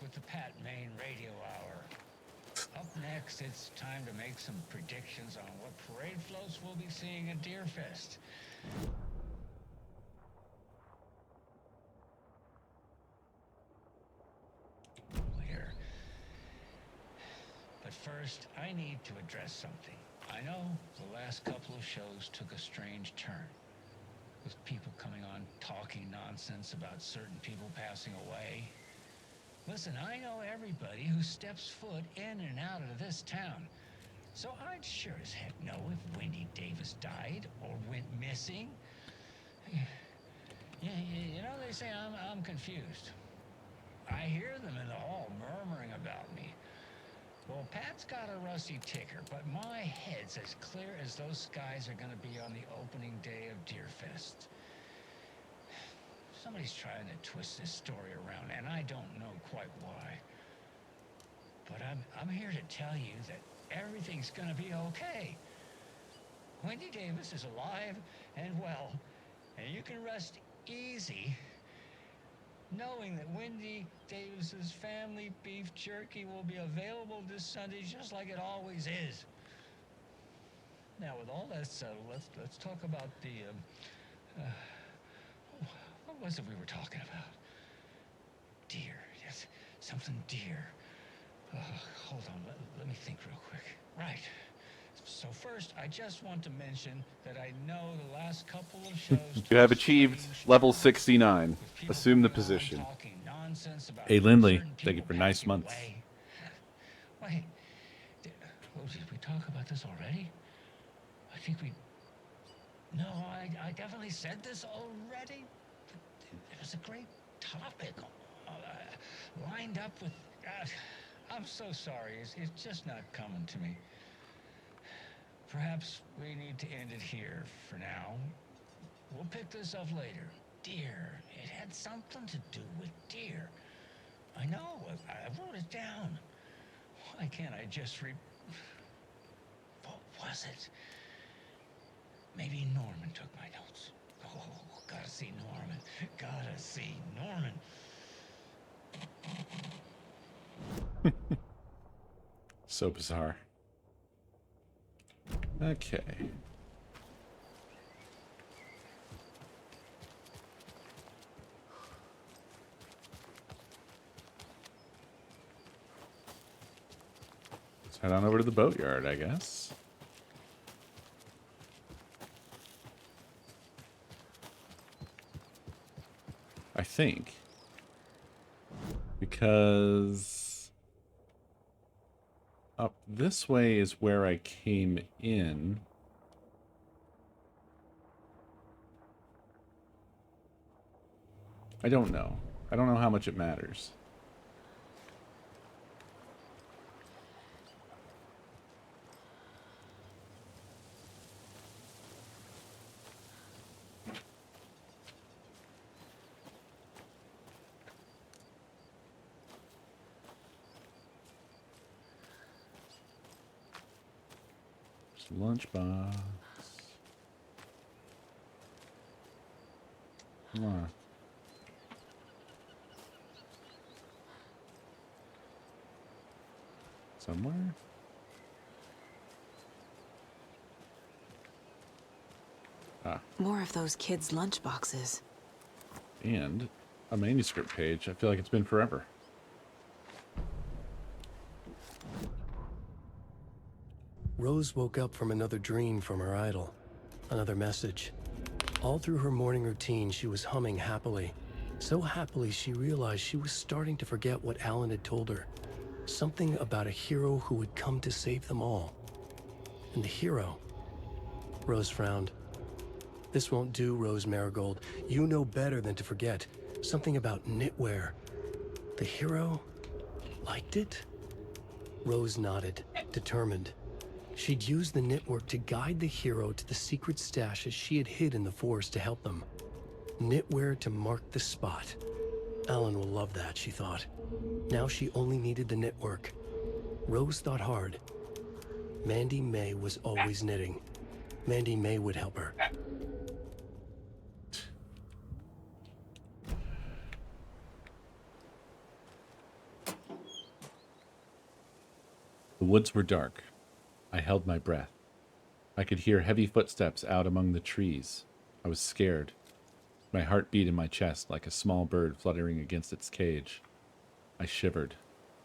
S12: With the Pat Main Radio Hour. Up next, it's time to make some predictions on what parade floats we'll be seeing at Deerfest. Later. But first, I need to address something. I know the last couple of shows took a strange turn, with people coming on talking nonsense about certain people passing away. Listen, I know everybody who steps foot in and out of this town. So I'd sure as heck know if Wendy Davis died or went missing. Yeah, you know, they say I'm confused. I hear them in the hall murmuring about me. Well, Pat's got a rusty ticker, but my head's as clear as those skies are gonna be on the opening day of Deerfest. Somebody's trying to twist this story around, and I don't know quite why. But I'm here to tell you that everything's gonna be okay. Wendy Davis is alive and well, and you can rest easy knowing that Wendy Davis's family beef jerky will be available this Sunday just like it always is. Now, with all that settled, let's talk about the what was it we were talking about? Deer. Yes, something deer. Hold on, let me think real quick. Right. So first, I just want to mention that I know the last couple of shows...
S1: You have achieved level 69. Assume the position. Hey, Lindley, thank you for nice months.
S12: Wait. Oh, did we talk about this already? I think we... No, I definitely said this already. It was a great topic. Lined up with... I'm so sorry. It's just not coming to me. Perhaps we need to end it here for now. We'll pick this up later. Deer. It had something to do with deer. I know. I wrote it down. Why can't I just What was it? Maybe Norman took my notes. Oh, gotta see Norman. Gotta see Norman.
S1: So bizarre. Okay. Let's head on over to the boatyard, I guess. I think. Because up this way is where I came in. I don't know. I don't know how much it matters. Lunchbox. Come on. Somewhere? Ah.
S10: More of those kids' lunchboxes.
S1: And a manuscript page. I feel like it's been forever.
S6: Rose woke up from another dream from her idol. Another message. All through her morning routine, she was humming happily. So happily, she realized she was starting to forget what Alan had told her. Something about a hero who would come to save them all. And the hero... Rose frowned. This won't do, Rose Marigold. You know better than to forget. Something about knitwear. The hero liked it? Rose nodded, determined. She'd use the network to guide the hero to the secret stashes she had hid in the forest to help them. Knitwear to mark the spot. Alan will love that, she thought. Now she only needed the network. Rose thought hard. Mandy May was always knitting. Mandy May would help her.
S1: The woods were dark. I held my breath. I could hear heavy footsteps out among the trees. I was scared. My heart beat in my chest like a small bird fluttering against its cage. I shivered.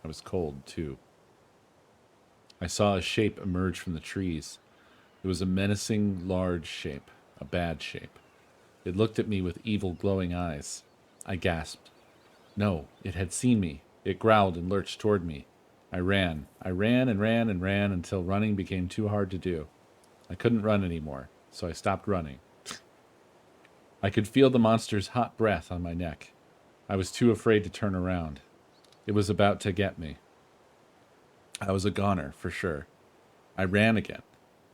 S1: I was cold, too. I saw a shape emerge from the trees. It was a menacing, large shape, a bad shape. It looked at me with evil, glowing eyes. I gasped. No, it had seen me. It growled and lurched toward me. I ran. I ran and ran and ran until running became too hard to do. I couldn't run anymore, so I stopped running. I could feel the monster's hot breath on my neck. I was too afraid to turn around. It was about to get me. I was a goner, for sure. I ran again.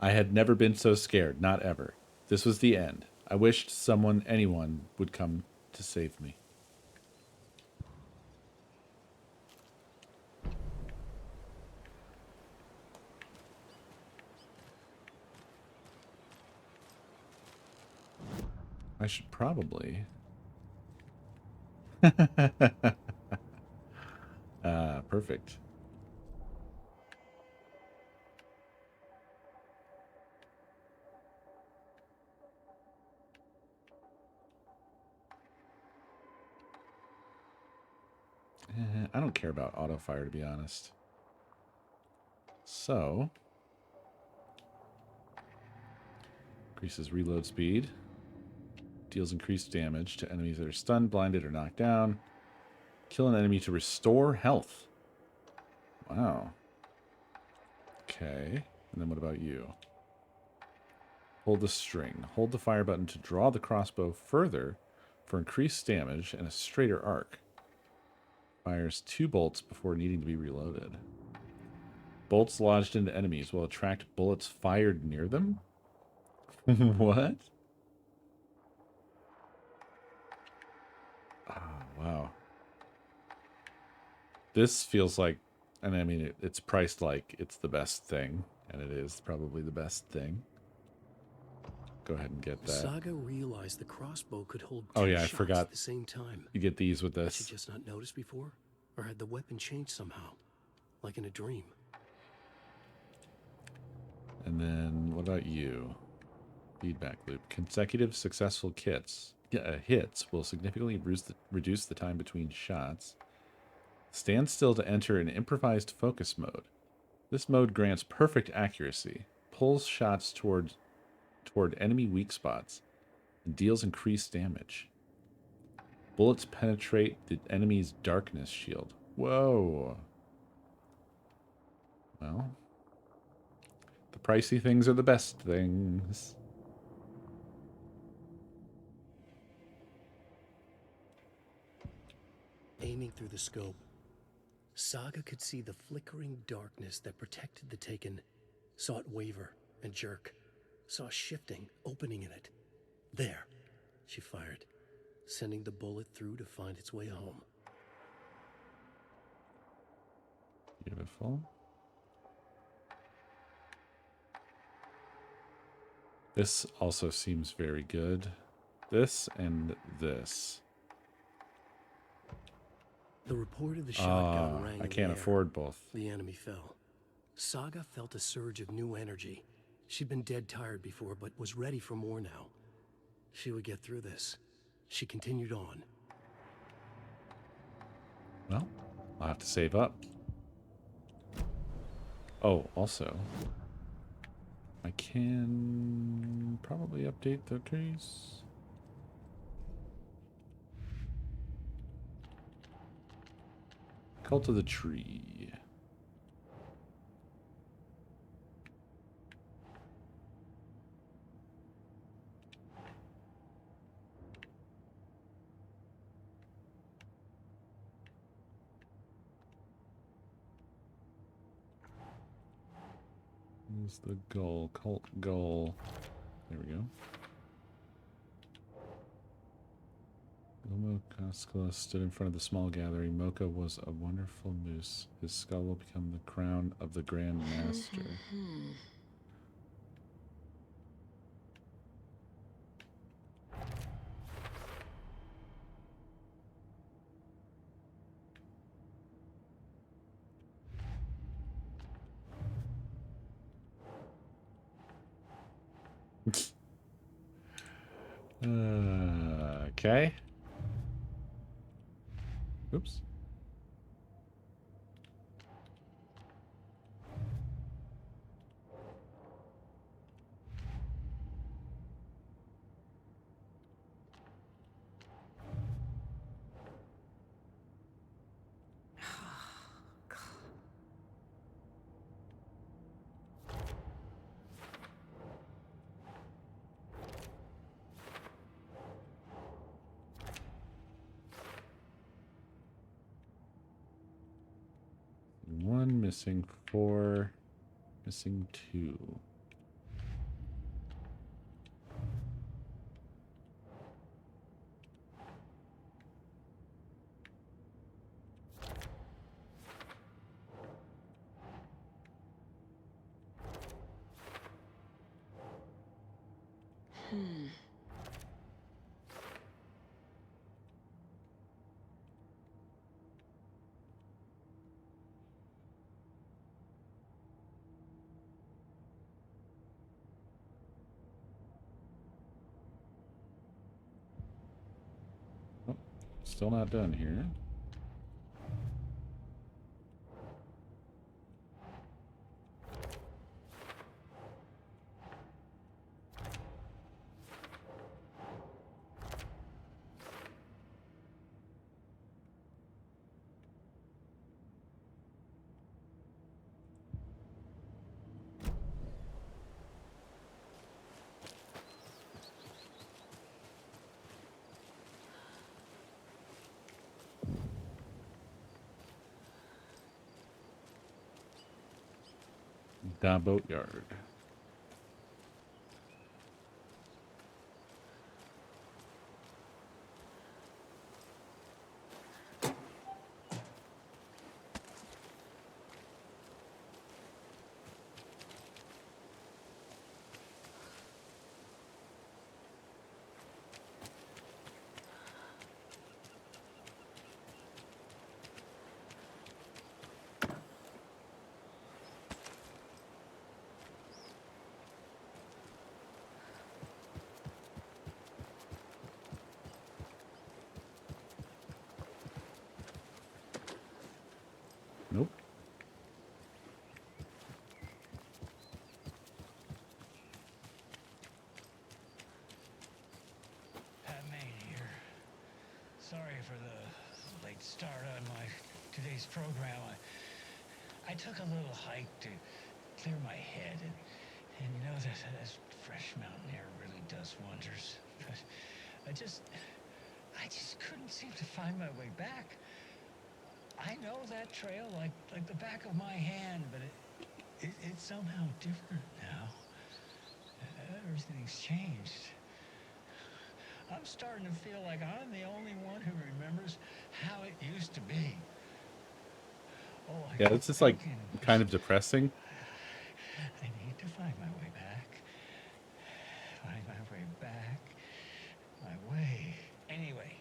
S1: I had never been so scared, not ever. This was the end. I wished anyone would come to save me. I should probably... perfect. I don't care about auto fire, to be honest. So, increases reload speed. Deals increased damage to enemies that are stunned, blinded, or knocked down. Kill an enemy to restore health. Wow. Okay. And then what about you? Hold the string. Hold the fire button to draw the crossbow further for increased damage and a straighter arc. Fires 2 bolts before needing to be reloaded. Bolts lodged into enemies will attract bullets fired near them? What? Oh, wow. This feels like, and I mean, it's priced like it's the best thing, and it is probably the best thing. Go ahead and get that.
S6: Saga realized the crossbow could hold
S1: oh
S6: two
S1: yeah, I
S6: shots
S1: forgot.
S6: at the same time.
S1: You get these with
S6: Had
S1: this.
S6: she just not noticed before? Or had the weapon changed somehow? Like in a dream?
S1: And then what about you? Feedback loop. Consecutive successful hits will significantly reduce the time between shots. Stand still to enter an improvised focus mode. This mode grants perfect accuracy, pulls shots toward enemy weak spots, and deals increased damage. Bullets penetrate the enemy's darkness shield. Whoa. Well, the pricey things are the best things.
S6: Aiming through the scope, Saga could see the flickering darkness that protected the Taken, saw it waver and jerk, saw a shifting opening in it. There, she fired, sending the bullet through to find its way home.
S1: Beautiful. This also seems very good. This and this.
S6: The report of the shotgun rang
S1: I
S6: in
S1: can't
S6: the air.
S1: afford both.
S6: The enemy fell. Saga felt a surge of new energy. She'd been dead tired before, but was ready for more now. She would get through this. She continued on.
S1: Well, I'll have to save up. Oh, also, I can probably update the case. Cult of the Tree. Who's the goal? Cult goal. There we go. Ilmo Koskela stood in front of the small gathering. Mocha was a wonderful moose. His skull will become the crown of the Grand Master. Okay. Oops. One missing, 4 missing, 2. Oh, still not done here. The boatyard. Nope.
S12: Pat Main here. Sorry for the late start on my today's program. I took a little hike to clear my head, and you know that fresh mountain air really does wonders. But I just couldn't seem to find my way back. I know that trail like the back of my hand, but it's somehow different now. Everything's changed. I'm starting to feel like I'm the only one who remembers how it used to be. Oh,
S1: Yeah, it's just like kind of depressing.
S12: I need to find my way back. Find my way back. My way. Anyway,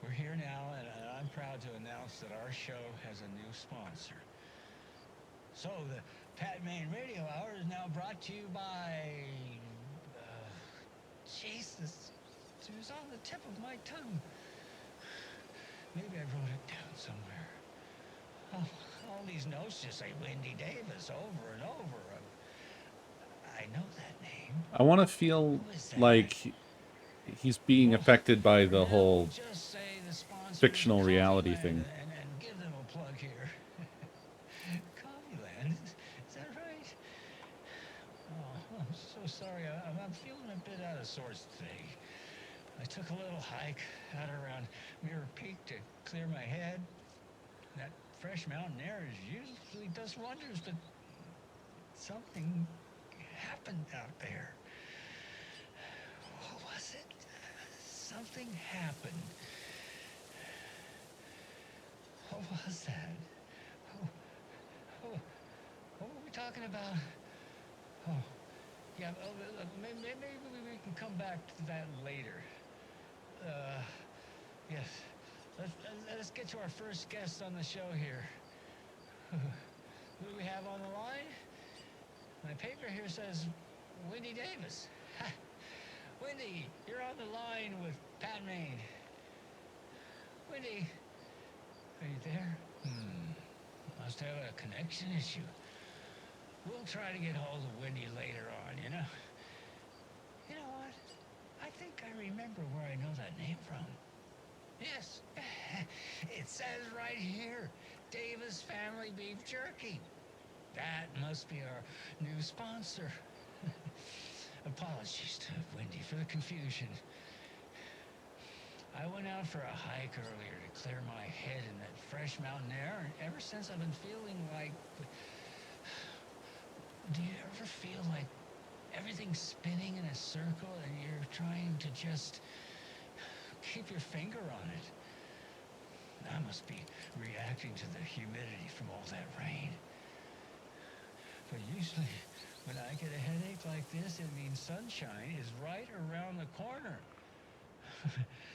S12: we're here now, and I'm proud to announce that our show has a new sponsor. So, the Pat Main Radio Hour is now brought to you by... Jesus, it was on the tip of my tongue. Maybe I wrote it down somewhere. Oh, all these notes just say Wendy Davis over and over. I know that name.
S1: I want to feel like he's being affected by the whole fictional reality thing.
S12: And give them a plug here. Commieland, is that right? Oh, I'm so sorry. I'm feeling a bit out of sorts today. I took a little hike out around Mirror Peak to clear my head. That fresh mountain air usually does wonders, but something happened out there. What was it? Something happened. What was that? What were we talking about? Oh, yeah, maybe we can come back to that later. Yes. Let's get to our first guest on the show here. Who do we have on the line? My paper here says Wendy Davis. Wendy, you're on the line with Pat Maine. Wendy, are you there? Must have a connection issue. We'll try to get hold of Wendy later on, you know? You know what? I think I remember where I know that name from. Yes. It says right here, Davis Family Beef Jerky. That must be our new sponsor. Apologies to Wendy for the confusion. I went out for a hike earlier to clear my head in that fresh mountain air, and ever since I've been feeling like... Do you ever feel like everything's spinning in a circle and you're trying to just keep your finger on it? I must be reacting to the humidity from all that rain. But usually, when I get a headache like this, it means sunshine is right around the corner.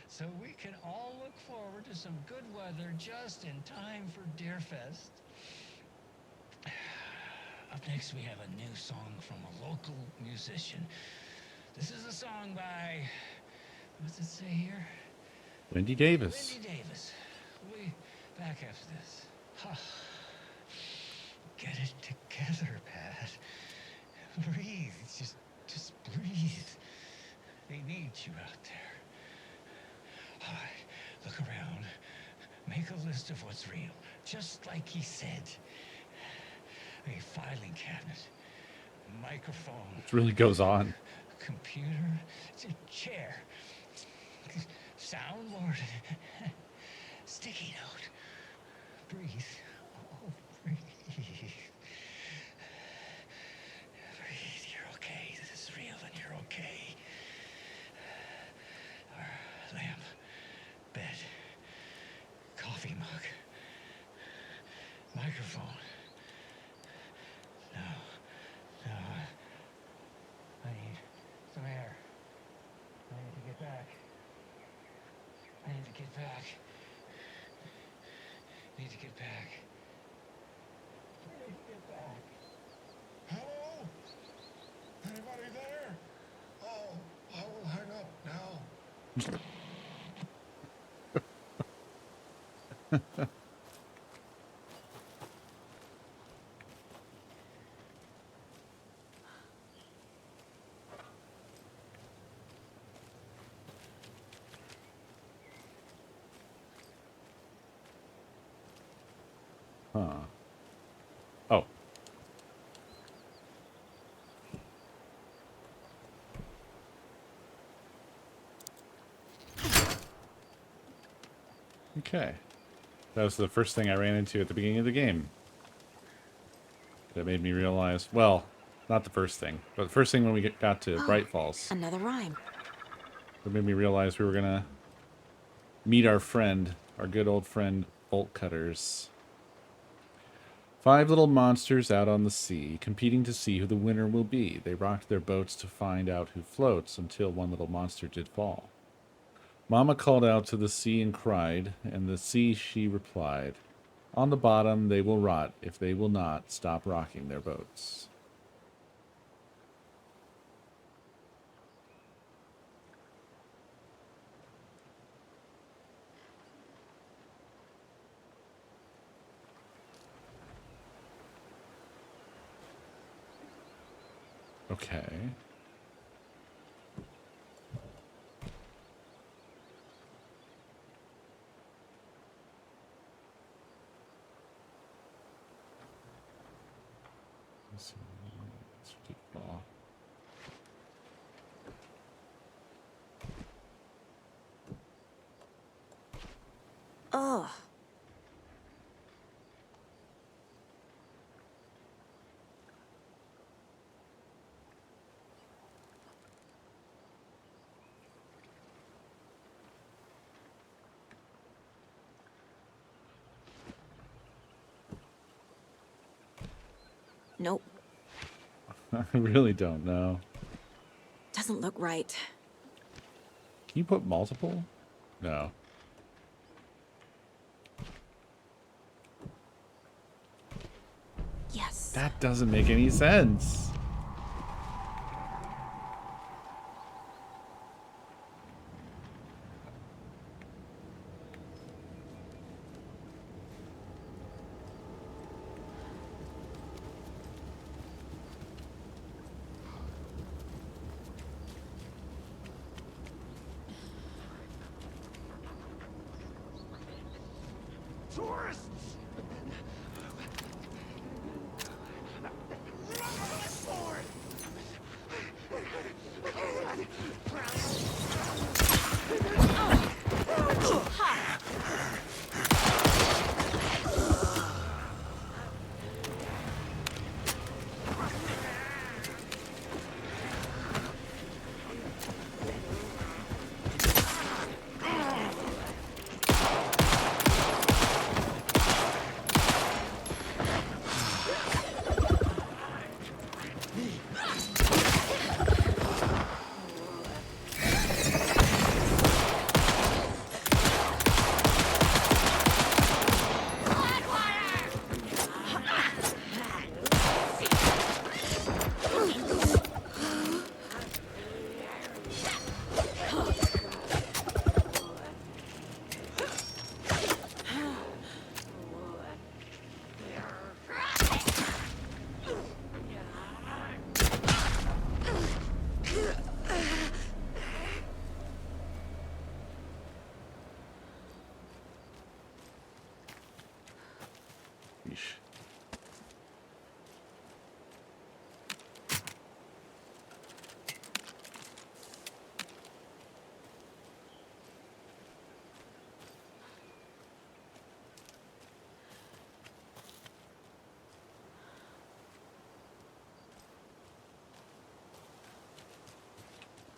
S12: So we can all look forward to some good weather just in time for Deerfest. Up next, we have a new song from a local musician. This is a song by, what's it say here?
S1: Wendy Davis.
S12: Wendy Davis. We'll be back after this. Get it together, Pat. Breathe. Just breathe. They need you out there. All right, look around. Make a list of what's real, just like he said. A filing cabinet, microphone.
S1: It really goes on.
S12: Computer, it's a chair, soundboard, sticky note. Breathe. Oh, breathe. Breathe. You're okay. This is real and you're okay. Our lamp, bed, coffee mug, microphone. No. I need some air. I need to get back. I need to get back. Need to get back. I need to get back.
S4: Hello? Anybody there? Oh, I will hang up now.
S1: Huh. Oh. Okay. That was the first thing I ran into at the beginning of the game. That made me realize, well, not the first thing, but the first thing when we got to Bright Falls.
S10: Another rhyme.
S1: That made me realize we were gonna meet our friend, our good old friend, Bolt Cutters. 5 little monsters out on the sea, competing to see who the winner will be. They rocked their boats to find out who floats, until one little monster did fall. Mama called out to the sea and cried, and the sea she replied, "On the bottom they will rot if they will not stop rocking their boats." Okay. Let's see. Let's keep ball.
S10: Ugh. Nope.
S1: I really don't know.
S10: Doesn't look right.
S1: Can you put multiple? No.
S10: Yes.
S1: That doesn't make any sense.
S7: Tourists!
S1: Yeesh.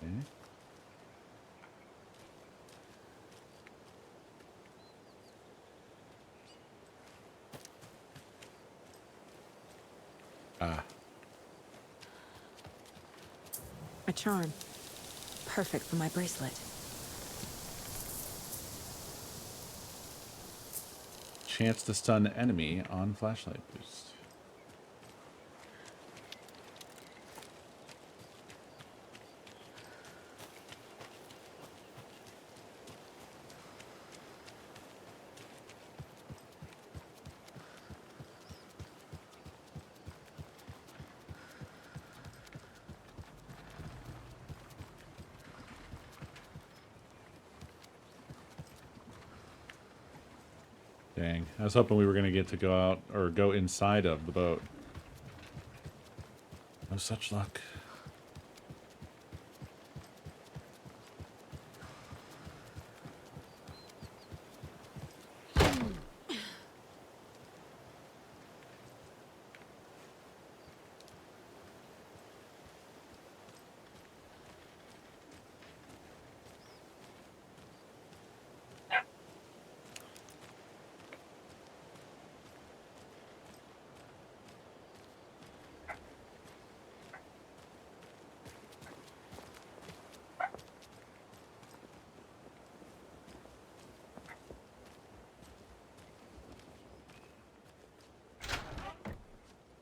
S1: Okay. Ah.
S10: A charm. Perfect for my bracelet.
S1: Chance to stun enemy on flashlight boost. Dang. I was hoping we were going to get to go out or go inside of the boat. No such luck.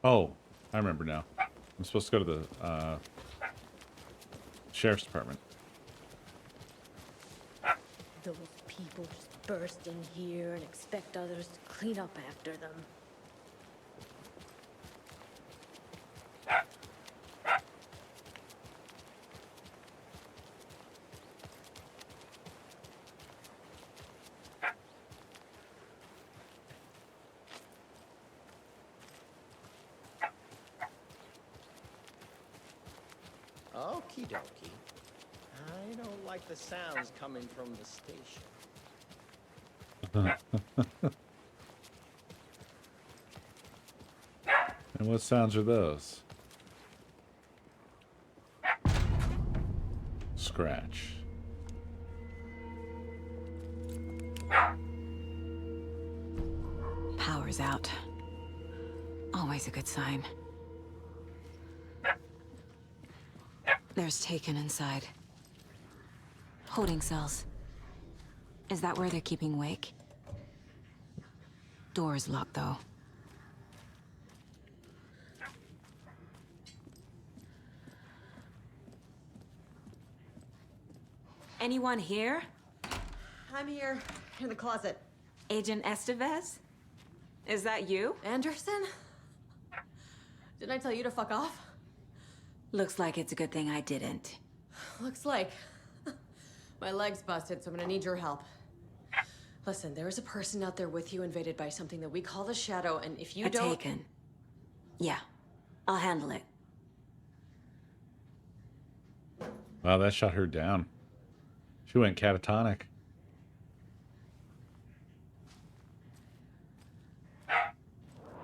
S1: Oh, I remember now. I'm supposed to go to the sheriff's department.
S13: Those people just burst in here and expect others to clean up after them.
S14: Okie dokie. I don't like the sounds coming from the station.
S1: And what sounds are those? Scratch.
S10: Power's out. Always a good sign. There's Taken inside. Holding cells. Is that where they're keeping Wake? Door's locked, though. Anyone here?
S15: I'm here, in the closet.
S10: Agent Estevez? Is that you?
S15: Anderson? Didn't I tell you to fuck off?
S10: Looks like it's a good thing I didn't.
S15: Looks like. My leg's busted, so I'm gonna need your help. Listen, there is a person out there with you invaded by something that we call the Shadow, and if you don't...
S10: Taken. Yeah, I'll handle it.
S1: Wow, that shut her down. She went catatonic.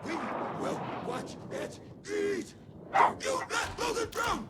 S4: We will watch it eat! Don't you let Logan down!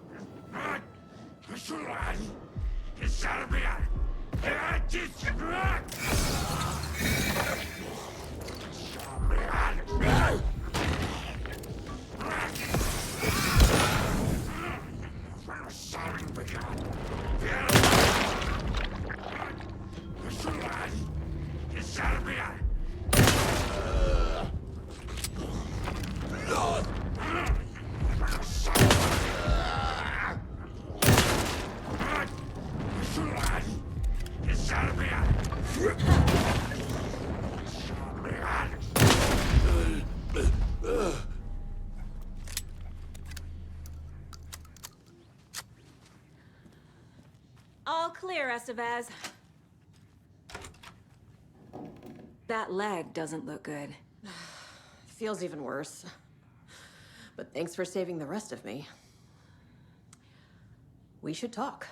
S10: All clear, Estevez. That leg doesn't look good.
S15: Feels even worse. But thanks for saving the rest of me. We should talk.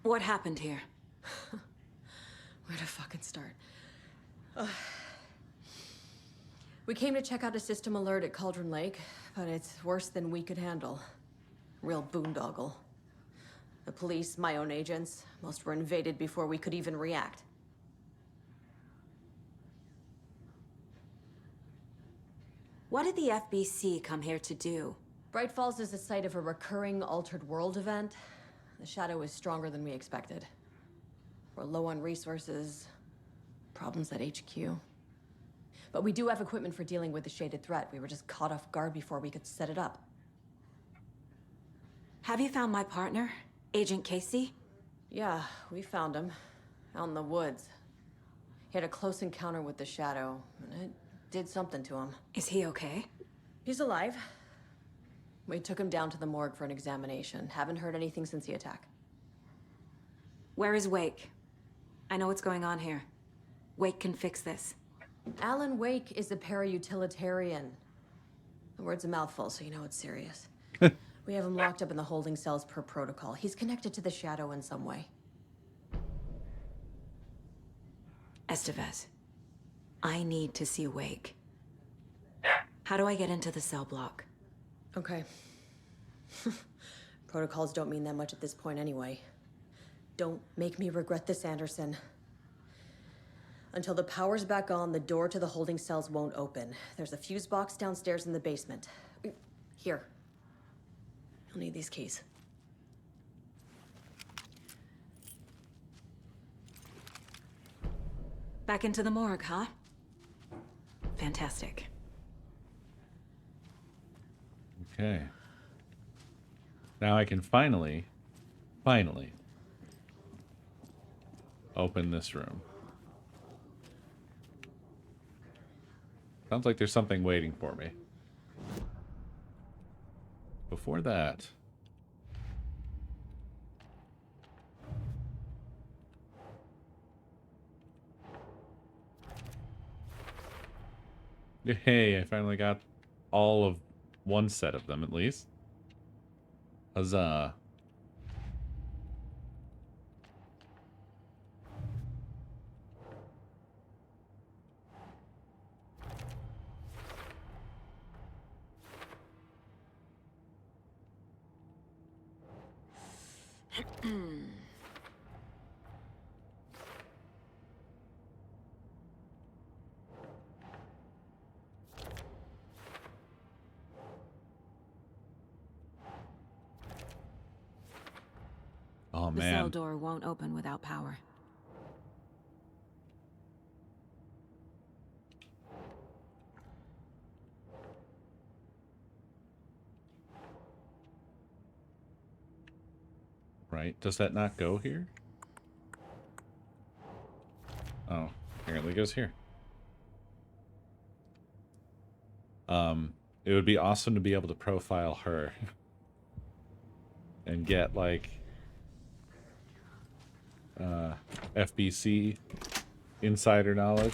S10: What happened here?
S15: Where to fucking start? We came to check out a system alert at Cauldron Lake, but it's worse than we could handle. Real boondoggle. The police, my own agents, most were invaded before we could even react.
S10: What did the FBC come here to do?
S15: Bright Falls is the site of a recurring Altered World event. The Shadow is stronger than we expected. We're low on resources, problems at HQ. But we do have equipment for dealing with the shaded threat. We were just caught off guard before we could set it up.
S10: Have you found my partner, Agent Casey?
S15: Yeah, we found him. Out in the woods. He had a close encounter with the Shadow, and it did something to him.
S10: Is he okay?
S15: He's alive. We took him down to the morgue for an examination. Haven't heard anything since the attack.
S10: Where is Wake? I know what's going on here. Wake can fix this.
S15: Alan Wake is a para-utilitarian. The word's a mouthful, so you know it's serious. We have him locked up in the holding cells per protocol. He's connected to the Shadow in some way.
S10: Estevez, I need to see Wake. How do I get into the cell block?
S15: Okay. Protocols don't mean that much at this point anyway. Don't make me regret this, Anderson. Until the power's back on, the door to the holding cells won't open. There's a fuse box downstairs in the basement. Here. You'll need these keys.
S10: Back into the morgue, huh? Fantastic.
S1: Okay. Now I can finally open this room. Sounds like there's something waiting for me. Before that... Hey, I finally got all of one set of them, at least. Huzzah. Oh,
S10: The cell
S1: man.
S10: door won't open without power.
S1: Right. Does that not go here? Oh, apparently it goes here. It would be awesome to be able to profile her and get like FBC insider knowledge.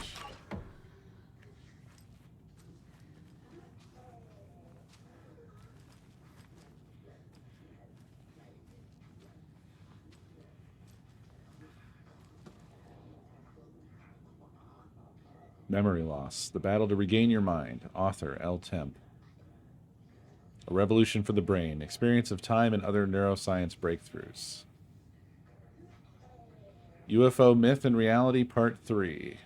S1: Memory loss. The battle to regain your mind. Author L. Temp. A revolution for the brain. Experience of time and other neuroscience breakthroughs. UFO Myth and Reality Part 3.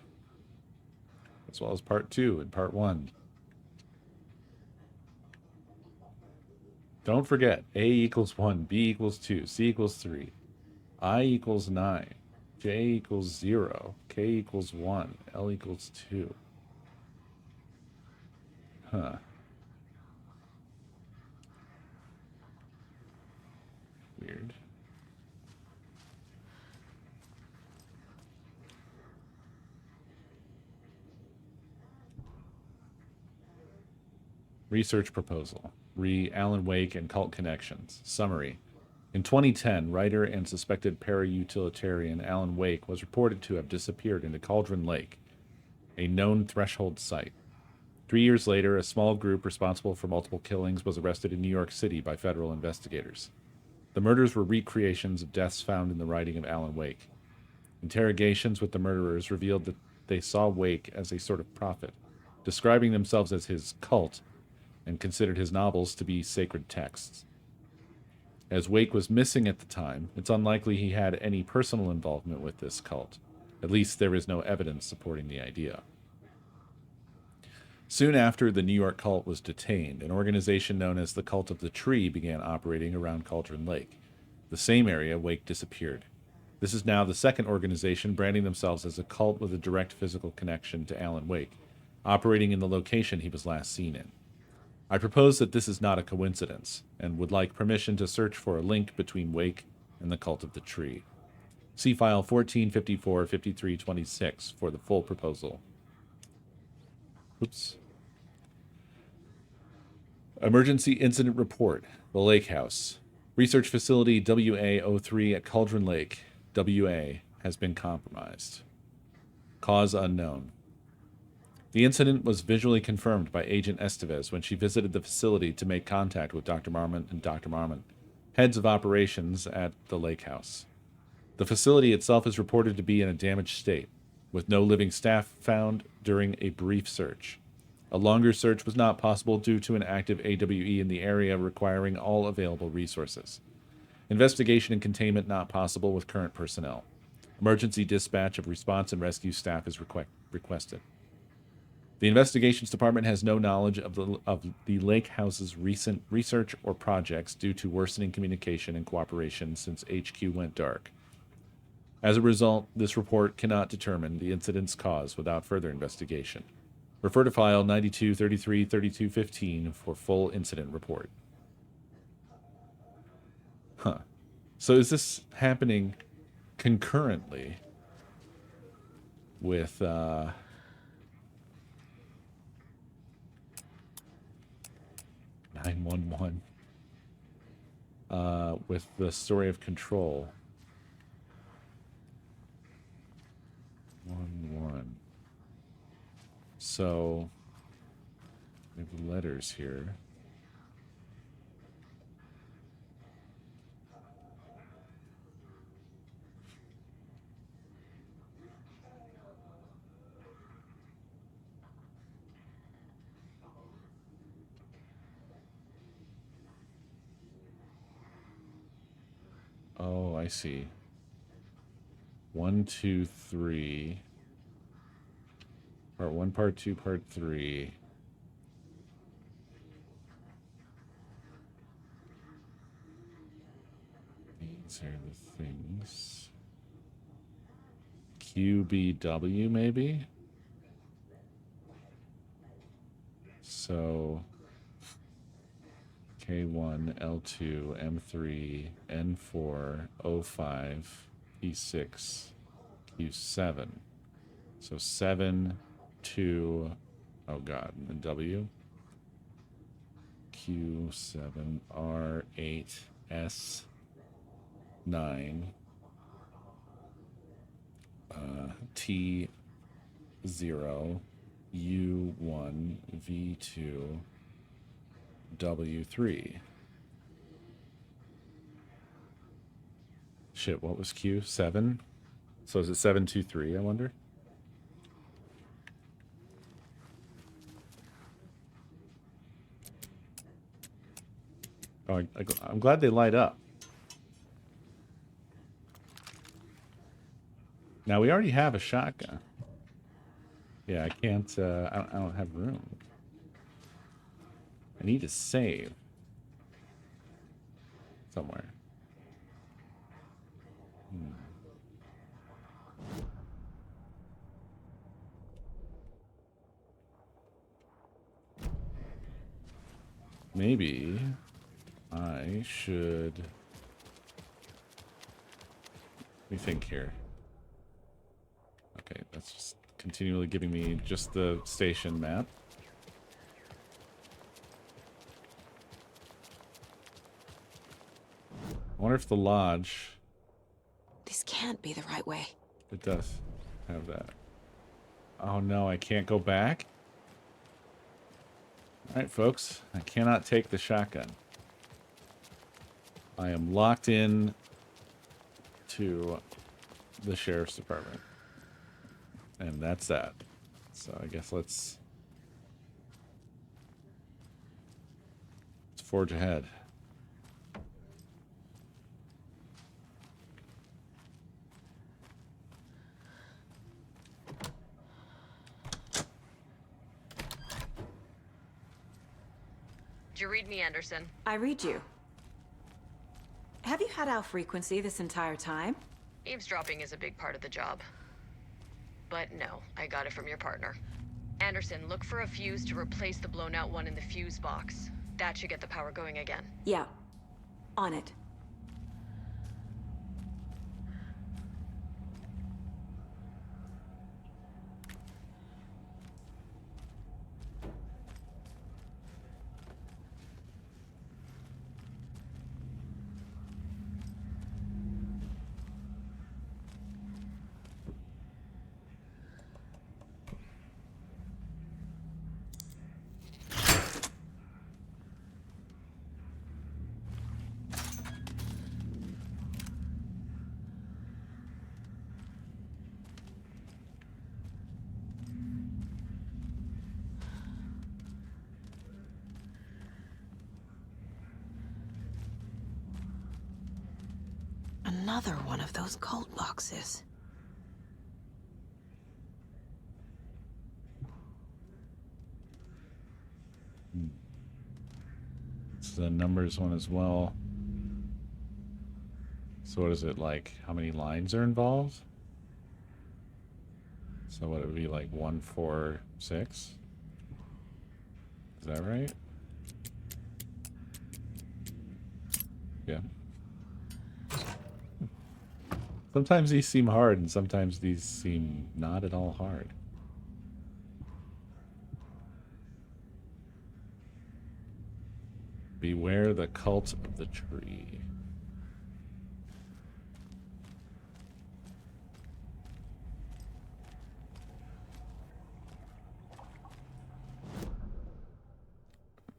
S1: As well as Part 2 and Part 1. Don't forget, A equals 1, B equals 2, C equals 3, I equals 9, J equals 0, K equals 1, L equals 2. Huh. Weird. Research proposal. Alan Wake and Cult Connections. Summary. In 2010, writer and suspected para-utilitarian Alan Wake was reported to have disappeared into Cauldron Lake, a known threshold site. 3 years later, a small group responsible for multiple killings was arrested in New York City by federal investigators. The murders were recreations of deaths found in the writing of Alan Wake. Interrogations with the murderers revealed that they saw Wake as a sort of prophet, describing themselves as his cult, and considered his novels to be sacred texts. As Wake was missing at the time, it's unlikely he had any personal involvement with this cult. At least there is no evidence supporting the idea. Soon after the New York cult was detained, an organization known as the Cult of the Tree began operating around Cauldron Lake, the same area Wake disappeared. This is now the second organization branding themselves as a cult with a direct physical connection to Alan Wake, operating in the location he was last seen in. I propose that this is not a coincidence, and would like permission to search for a link between Wake and the Cult of the Tree. See file 1454-5326 for the full proposal. Oops. Emergency Incident Report. The Lake House. Research Facility WA-03 at Cauldron Lake, WA, has been compromised. Cause unknown. The incident was visually confirmed by Agent Estevez when she visited the facility to make contact with Dr. Marmont and Dr. Marmont, heads of operations at the Lake House. The facility itself is reported to be in a damaged state, with no living staff found during a brief search. A longer search was not possible due to an active AWE in the area requiring all available resources. Investigation and containment not possible with current personnel. Emergency dispatch of response and rescue staff is requested. The Investigations Department has no knowledge of the Lake House's recent research or projects due to worsening communication and cooperation since HQ went dark. As a result, this report cannot determine the incident's cause without further investigation. Refer to file 9233-3215 for full incident report. Huh. So is this happening concurrently with 911 with the story of Control? 1-1. So we have letters here. Oh, I see. 1, 2, 3. Part 1, Part 2, Part 3. These are the things. QBW, maybe? So K1, L2, M3, N4, O5, P6, Q7. So 7, 2, oh god, and then W. Q7, R8, S9, T0, U1, V2, W3. Shit, what was Q? 7? So is it 723, I wonder? Oh, I'm glad they light up. Now, we already have a shotgun. Yeah, I can't, I don't have room. I need to save. Somewhere. Maybe I should... Let me think here. Okay, that's just continually giving me just the station map. I wonder if the lodge...
S10: This can't be the right way.
S1: It does have that. Oh no, I can't go back? Alright, folks. I cannot take the shotgun. I am locked in to the sheriff's department. And that's that. So I guess let's forge ahead.
S15: Did you read me, Anderson?
S10: I read you. Have you had our frequency this entire time?
S15: Eavesdropping is a big part of the job. But no, I got it from your partner. Anderson, look for a fuse to replace the blown out one in the fuse box. That should get the power going again.
S10: Yeah. On it. Another one of those cult boxes.
S1: It's the numbers one as well. So what is it like? How many lines are involved? So what, it would be like 1, 4, 6? Is that right? Yeah. Sometimes these seem hard, and sometimes these seem not at all hard. Beware the cult of the tree.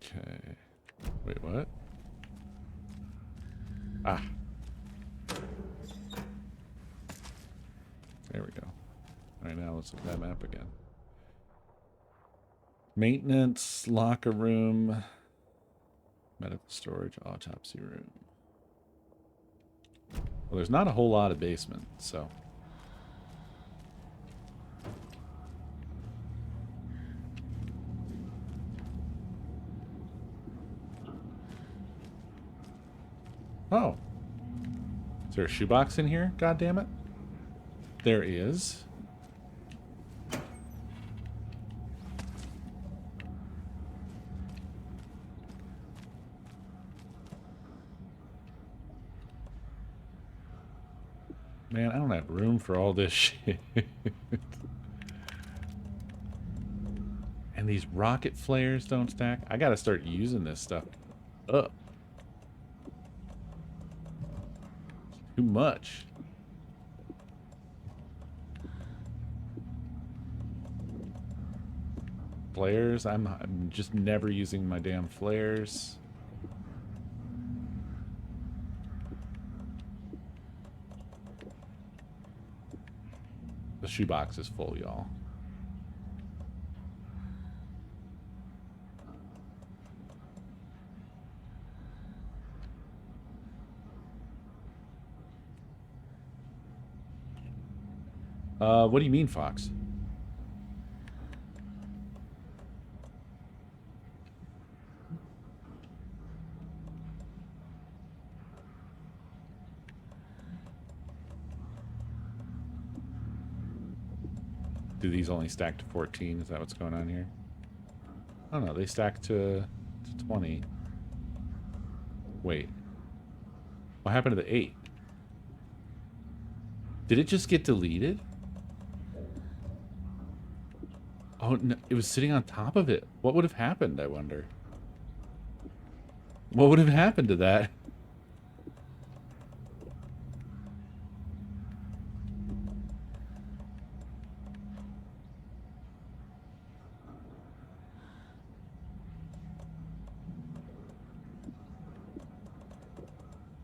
S1: Okay. Wait, what? Ah. There we go. All right, now let's look at that map again. Maintenance, locker room, medical storage, autopsy room. Well, there's not a whole lot of basement, so. Oh. Is there a shoebox in here? God damn it. There is. Man, I don't have room for all this shit. And these rocket flares don't stack. I gotta start using this stuff up. Too much. Flares, I'm just never using my damn flares. The shoebox is full, y'all. What do you mean, Fox? Do these only stack to 14? Is that what's going on here? Oh no, they stack to 20. Wait. What happened to the 8? Did it just get deleted? Oh, no, it was sitting on top of it. What would have happened, I wonder? What would have happened to that?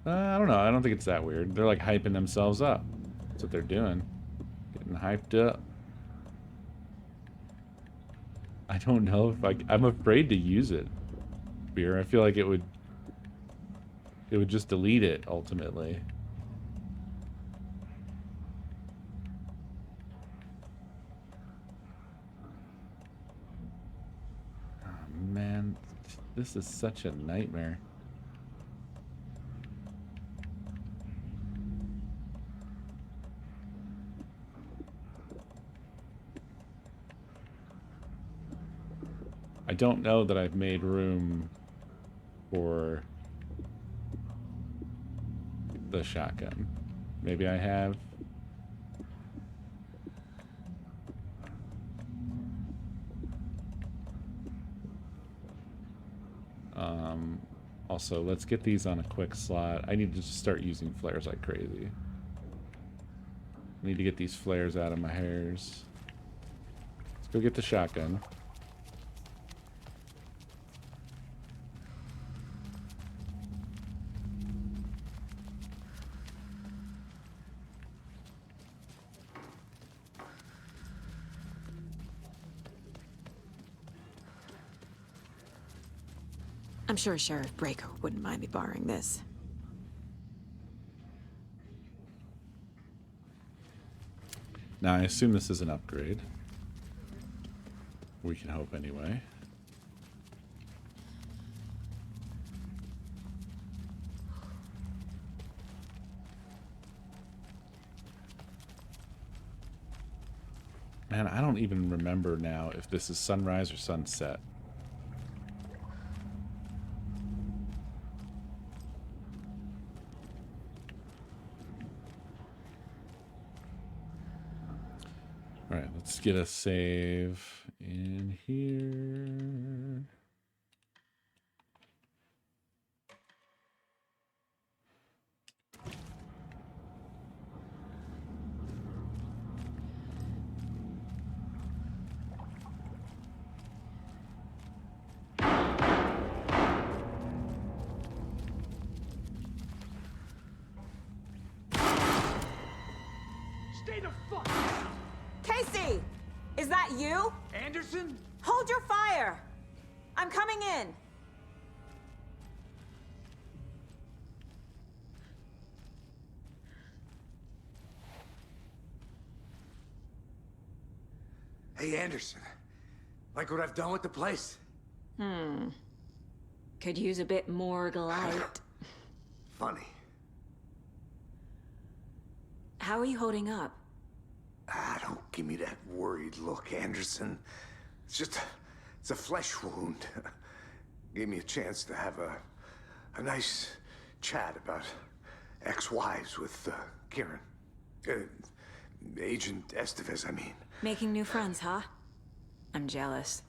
S1: I don't know. I don't think it's that weird. They're like hyping themselves up. That's what they're doing. Getting hyped up. I don't know if I'm afraid to use it. Beer. I feel like it would just delete it ultimately. Oh, man, this is such a nightmare. I don't know that I've made room for the shotgun. Maybe I have. Also, let's get these on a quick slot. I need to just start using flares like crazy. I need to get these flares out of my hairs. Let's go get the shotgun.
S10: I'm sure Sheriff Breaker wouldn't mind me borrowing this.
S1: Now, I assume this is an upgrade. We can hope anyway. Man, I don't even remember now if this is sunrise or sunset. Alright, let's get a save in here.
S16: Stay the fuck!
S10: Casey! Is that you?
S16: Anderson?
S10: Hold your fire! I'm coming in!
S16: Hey, Anderson. Like what I've done with the place?
S10: Could use a bit more light.
S16: Funny.
S10: How are you holding up?
S16: Don't give me that worried look, Anderson. It's a flesh wound. Gave me a chance to have a nice chat about ex-wives with Kieran. Agent Estevez, I mean.
S10: Making new friends, huh? I'm jealous.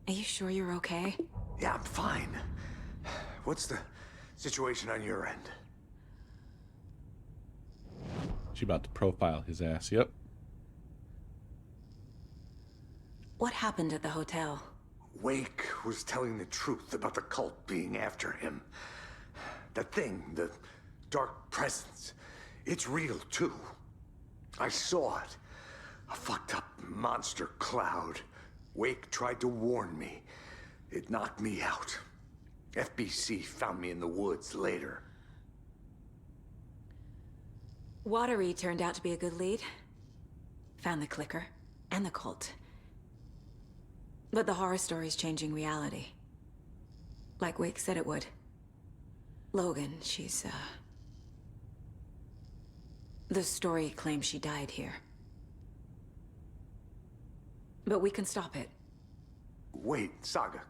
S10: Are you sure you're okay?
S16: Yeah, I'm fine. What's the situation on your end?
S1: She about to profile his ass. Yep.
S10: What happened at the hotel?
S16: Wake was telling the truth about the cult being after him. That thing, the dark presence, it's real too. I saw it. A fucked up monster cloud. Wake tried to warn me. It knocked me out. FBC found me in the woods later.
S10: Watery turned out to be a good lead. Found the clicker and the cult. But the horror story's changing reality. Like Wake said it would. Logan, she's, the story claims she died here. But we can stop it.
S16: Wait, Saga.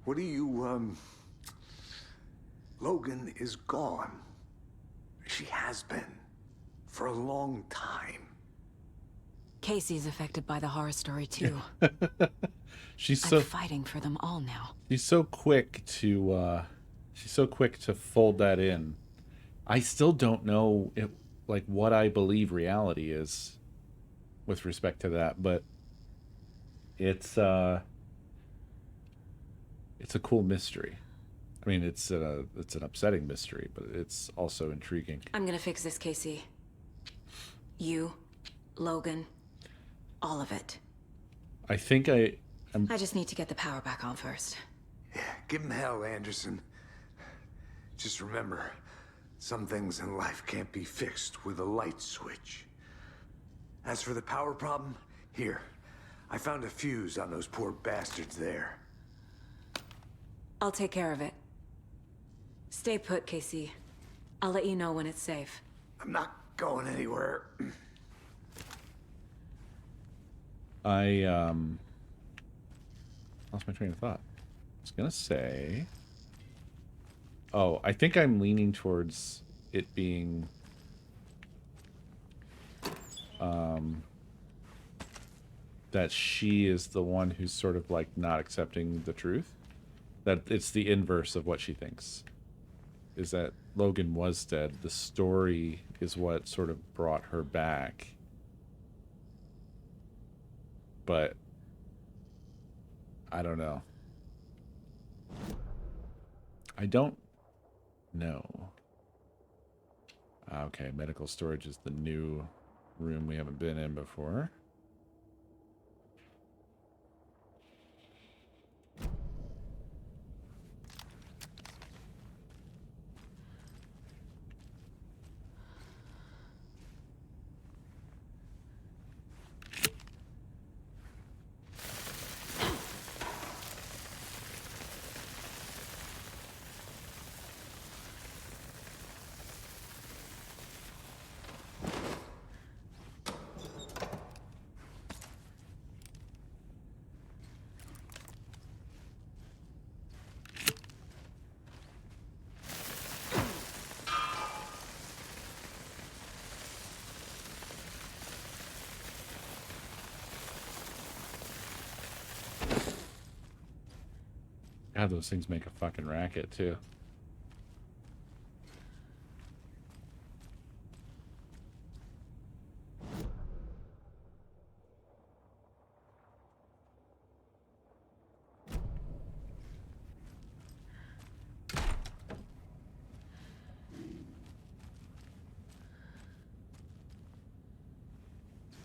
S16: What do you, Logan is gone. She has been. For a long time.
S10: Casey's affected by the horror story, too.
S1: She's
S10: I'm fighting for them all now.
S1: She's so quick to fold that in. I still don't know what I believe reality is with respect to that, but it's a cool mystery. I mean, it's an upsetting mystery, but it's also intriguing.
S10: I'm gonna fix this, Casey. You, Logan, all of it.
S1: I think
S10: I just need to get the power back on first.
S16: Yeah, give him hell, Anderson. Just remember, some things in life can't be fixed with a light switch. As for the power problem, here. I found a fuse on those poor bastards there.
S10: I'll take care of it. Stay put, Casey. I'll let you know when it's safe.
S16: I'm not going anywhere.
S1: I lost my train of thought. I was gonna say, oh, I think I'm leaning towards it being that she is the one who's sort of like not accepting the truth. That it's the inverse of what she thinks. Is that Logan was dead. The story is what sort of brought her back. But I don't know. I don't know. Okay, medical storage is the new room we haven't been in before. God, those things make a fucking racket, too.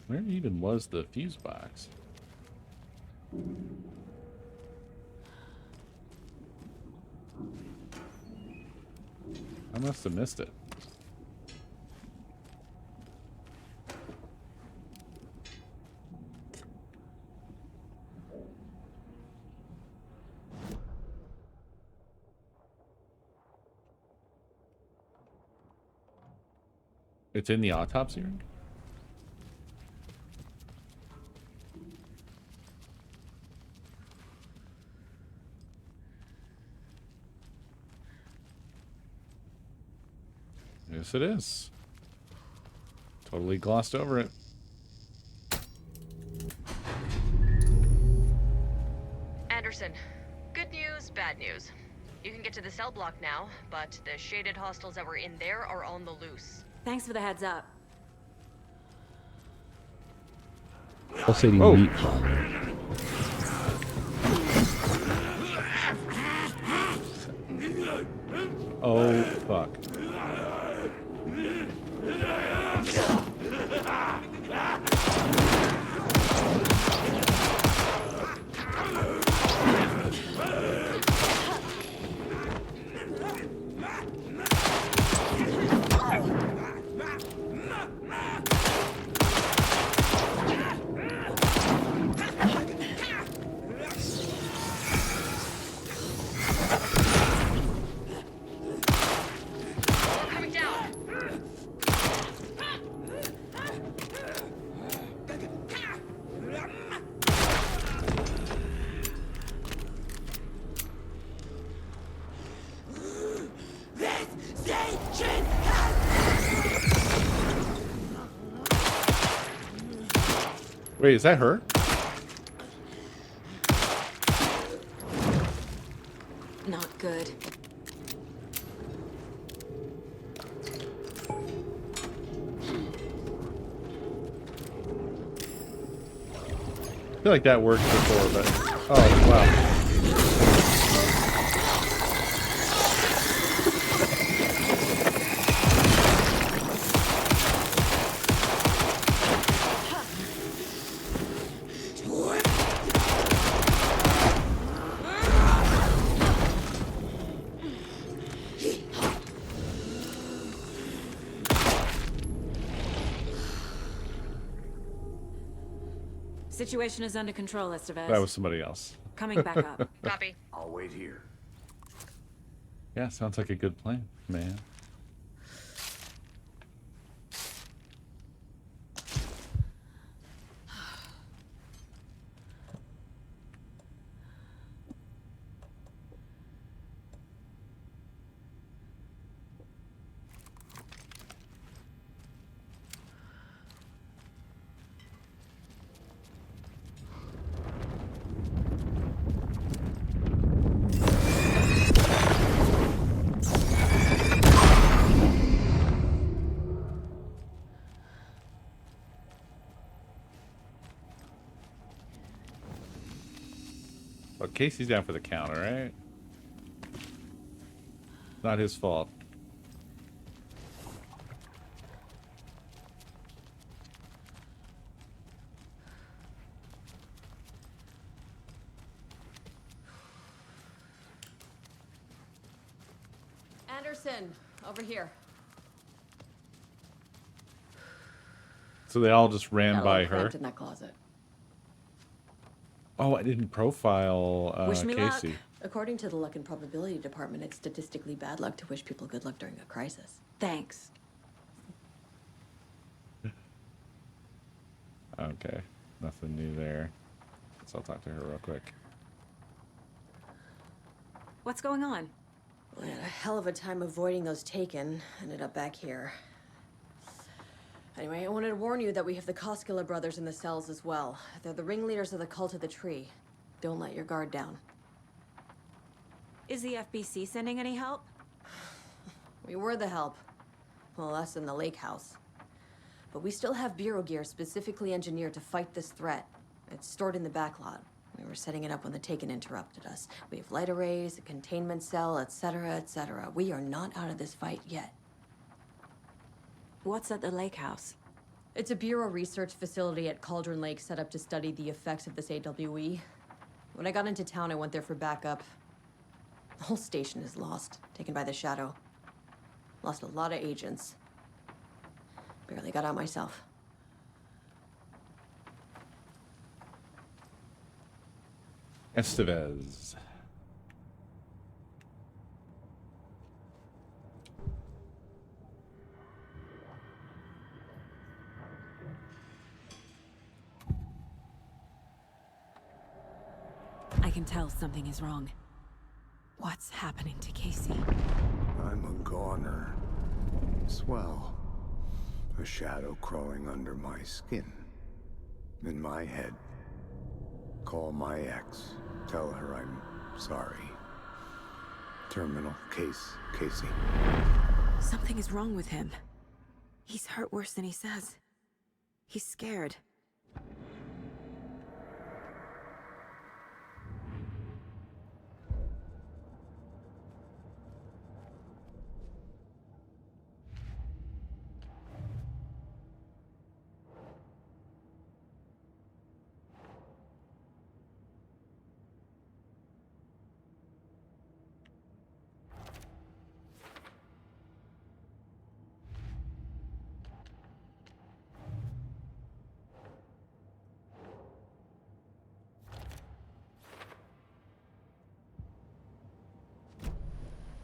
S1: Where even was the fuse box? I must have missed it. It's in the autopsy room? Yes, it is. Totally glossed over it.
S15: Anderson, good news, bad news. You can get to the cell block now, but the shaded hostiles that were in there are on the loose.
S10: Thanks for the heads up.
S17: Pulsating meat ball.
S1: Oh, fuck.
S15: Coming down.
S1: Wait, is that her?
S10: Not good.
S1: I feel like that worked before, but... Oh, wow.
S10: Situation is under control, Estevez.
S1: That was somebody else.
S10: Coming back up.
S15: Copy.
S16: I'll wait here.
S1: Yeah, sounds like a good plan, man. Well, Casey's down for the counter, right? Not his fault.
S15: Anderson, over here.
S1: So they all just ran
S15: Got a
S1: by
S15: little
S1: her.
S15: cramped in that closet.
S1: Oh, I didn't profile
S15: Wish me luck.
S1: Casey.
S15: According to the luck and probability department, it's statistically bad luck to wish people good luck during a crisis.
S10: Thanks.
S1: Okay, nothing new there. So I'll talk to her real quick.
S10: What's going on?
S15: We had a hell of a time avoiding those taken. Ended up back here. Anyway, I wanted to warn you that we have the Koskela brothers in the cells as well. They're the ringleaders of the cult of the tree. Don't let your guard down.
S10: Is the FBC sending any help?
S15: We were the help. Well, us in the lake house. But we still have Bureau gear specifically engineered to fight this threat. It's stored in the backlot. We were setting it up when the Taken interrupted us. We have light arrays, a containment cell, etc., etc. We are not out of this fight yet.
S10: What's at the lake house?
S15: It's a Bureau research facility at Cauldron Lake set up to study the effects of this AWE. When I got into town, I went there for backup. The whole station is lost, taken by the Shadow. Lost a lot of agents. Barely got out myself.
S1: Estevez.
S10: can tell something is wrong. What's happening to Casey?
S16: I'm a goner. Swell. A shadow crawling under my skin. In my head. Call my ex. Tell her I'm sorry. Terminal case, Casey.
S10: Something is wrong with him. He's hurt worse than he says. He's scared.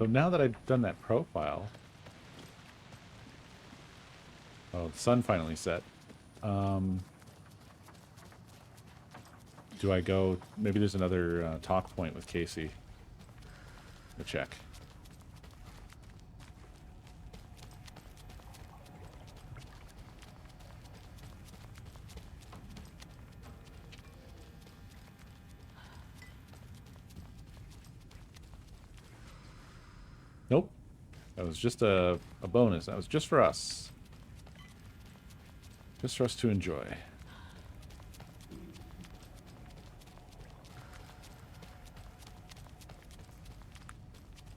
S1: So now that I've done that profile... Oh, the sun finally set. Do I go... Maybe there's another talk point with Casey. Go check. Nope. That was just a bonus. That was just for us. Just for us to enjoy.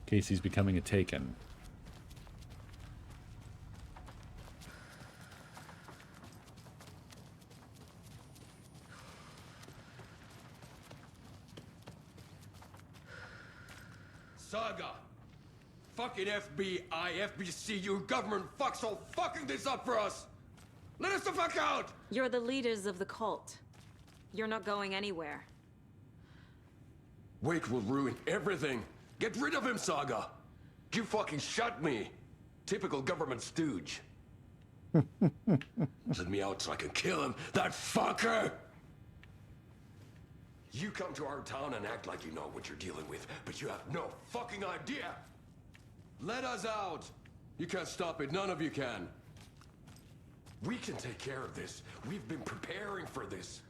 S1: Casey's becoming a Taken.
S18: Saga! Fucking FBI, FBC, your government fucks all fucking this up for us! Let us the fuck out!
S10: You're the leaders of the cult. You're not going anywhere.
S18: Wake will ruin everything. Get rid of him, Saga! You fucking shot me! Typical government stooge. Let me out so I can kill him, that fucker! You come to our town and act like you know what you're dealing with, but you have no fucking idea! Let us out! You can't stop it, none of you can. We can take care of this. We've been preparing for this.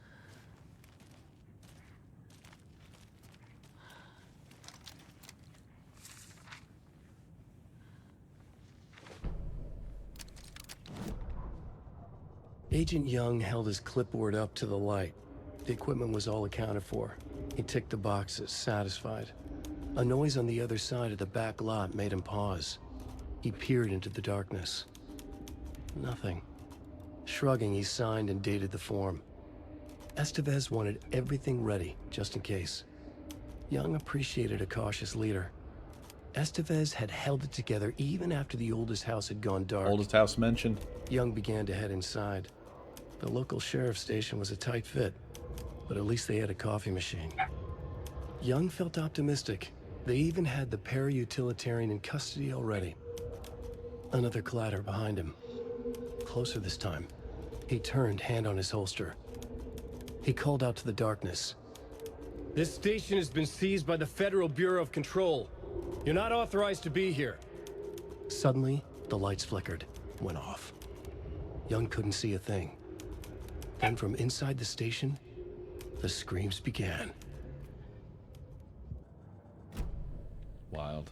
S6: Agent Young held his clipboard up to the light. The equipment was all accounted for. He ticked the boxes, satisfied. A noise on the other side of the back lot made him pause. He peered into the darkness. Nothing. Shrugging, he signed and dated the form. Estevez wanted everything ready, just in case. Young appreciated a cautious leader. Estevez had held it together even after the oldest house had gone dark.
S1: Oldest house mentioned.
S6: Young began to head inside. The local sheriff's station was a tight fit, but at least they had a coffee machine. Young felt optimistic. They even had the para-utilitarian in custody already. Another clatter behind him. Closer this time. He turned, hand on his holster. He called out to the darkness.
S19: This station has been seized by the Federal Bureau of Control. You're not authorized to be here.
S6: Suddenly, the lights flickered, went off. Young couldn't see a thing. Then from inside the station, the screams began.
S1: Wild.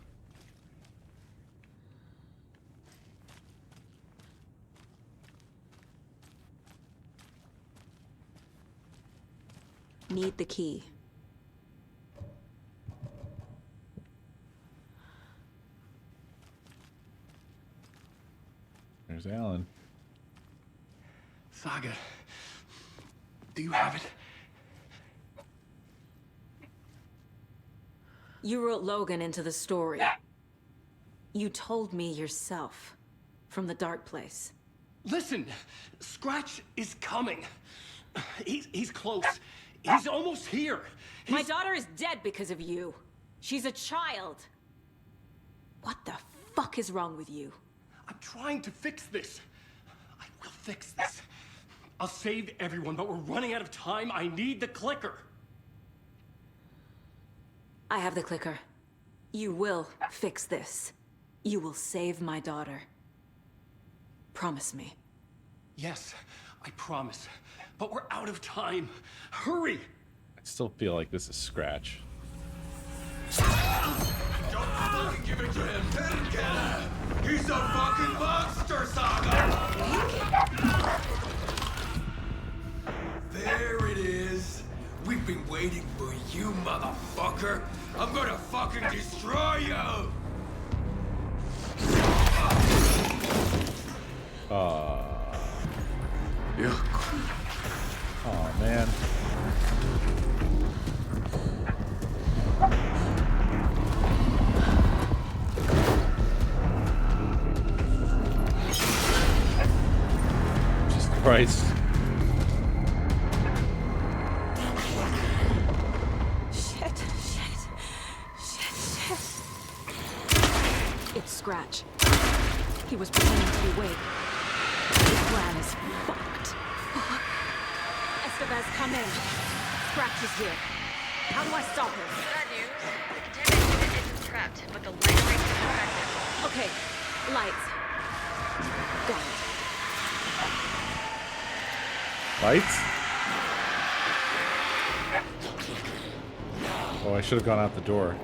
S10: Need the key.
S1: There's Alan.
S18: Saga, do you have it?
S10: You wrote Logan into the story. You told me yourself. From the dark place.
S7: Listen, Scratch is coming. He's close. He's almost here.
S10: My daughter is dead because of you. She's a child. What the fuck is wrong with you?
S7: I'm trying to fix this. I will fix this. I'll save everyone, but we're running out of time. I need the clicker.
S10: I have the clicker. You will fix this. You will save my daughter. Promise me.
S7: Yes, I promise. But we're out of time. Hurry!
S1: I still feel like this is Scratch.
S18: Don't fucking give it to him! Let him get him! He's a fucking monster, Saga! There it is! We've been waiting for you, motherfucker! I'm gonna fucking destroy you!
S1: Yeah. Oh man. Jesus Christ.
S10: Shit. It's Scratch. He was pretending to be Wake. His plan is fucked. Estevez, come in. Scratch is here. How do I stop him?
S20: Bad news. The containment unit isn't trapped, but the light ring is effective.
S10: Okay, lights. Got it.
S1: Lights? Oh, I should have gone out the door.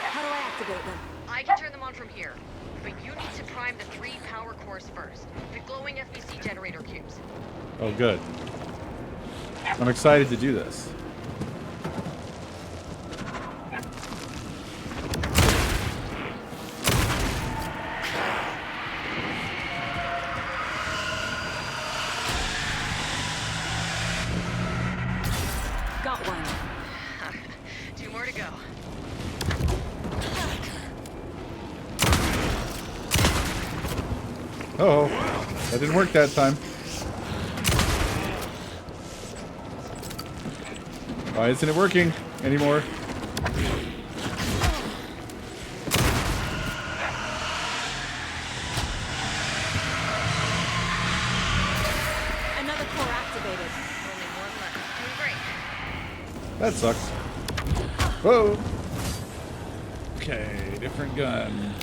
S10: How do I activate them?
S20: I can turn them on from here, but you need to prime the 3 power cores first. The glowing FBC generator cubes.
S1: Oh, good. I'm excited to do this.
S10: Got one.
S20: 2 more to go.
S1: Oh, that didn't work that time. Why isn't it working anymore?
S20: Another core activated. Only one left. Doing great.
S1: That sucks. Whoa. Okay, different gun.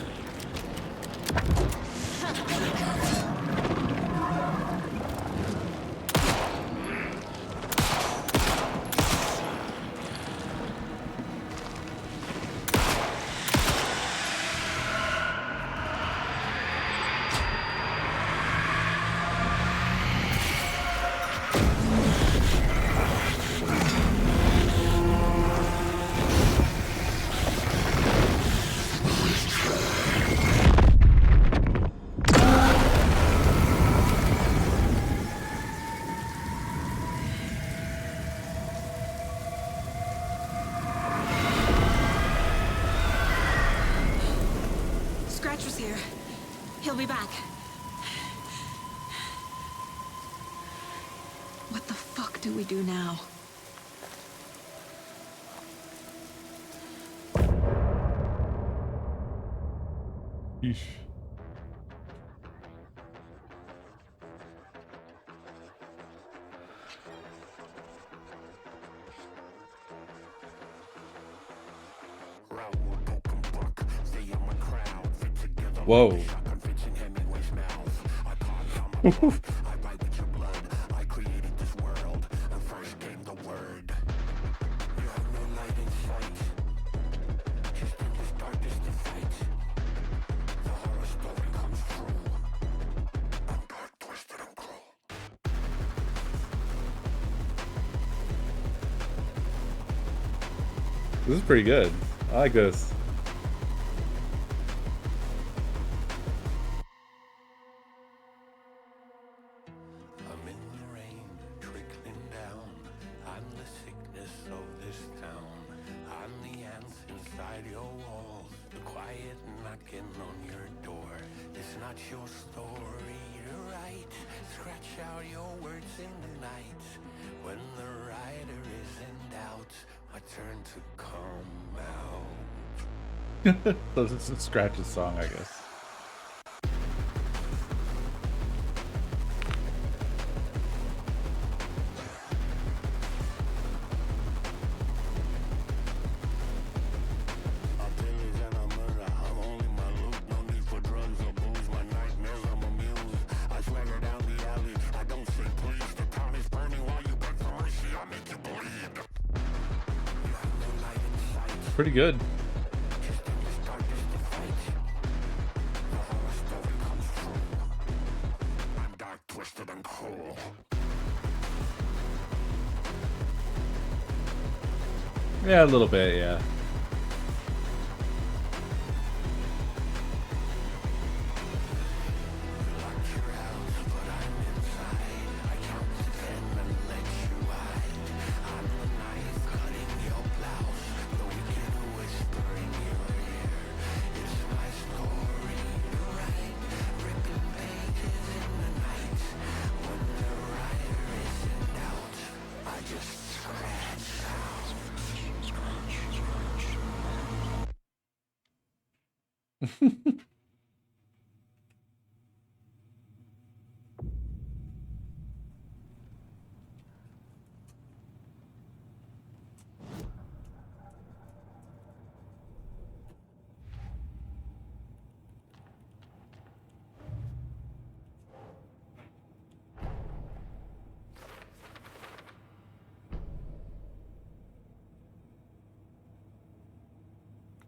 S10: Here. He'll be back. What the fuck do we do now?
S1: Yeesh. Whoa. This is pretty good. I like this. So this is Scratch's song, I guess. pretty good. Yeah, a little bit, yeah.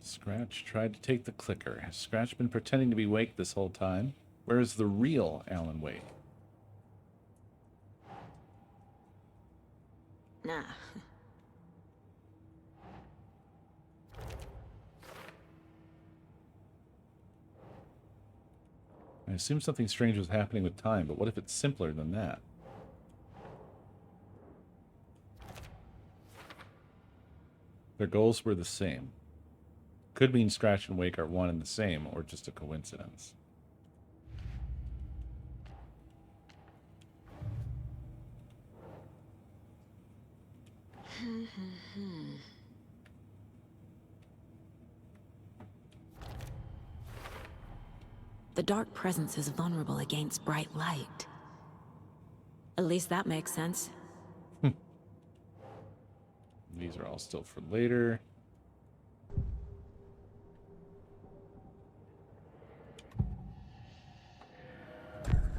S1: Scratch tried to take the clicker. Has Scratch been pretending to be Wake this whole time? Where is the real Alan Wake?
S10: Nah.
S1: I assume something strange was happening with time, but what if it's simpler than that? Their goals were the same. Could mean Scratch and Wake are one and the same, or just a coincidence.
S10: The dark presence is vulnerable against bright light. At least that makes sense.
S1: These are all still for later.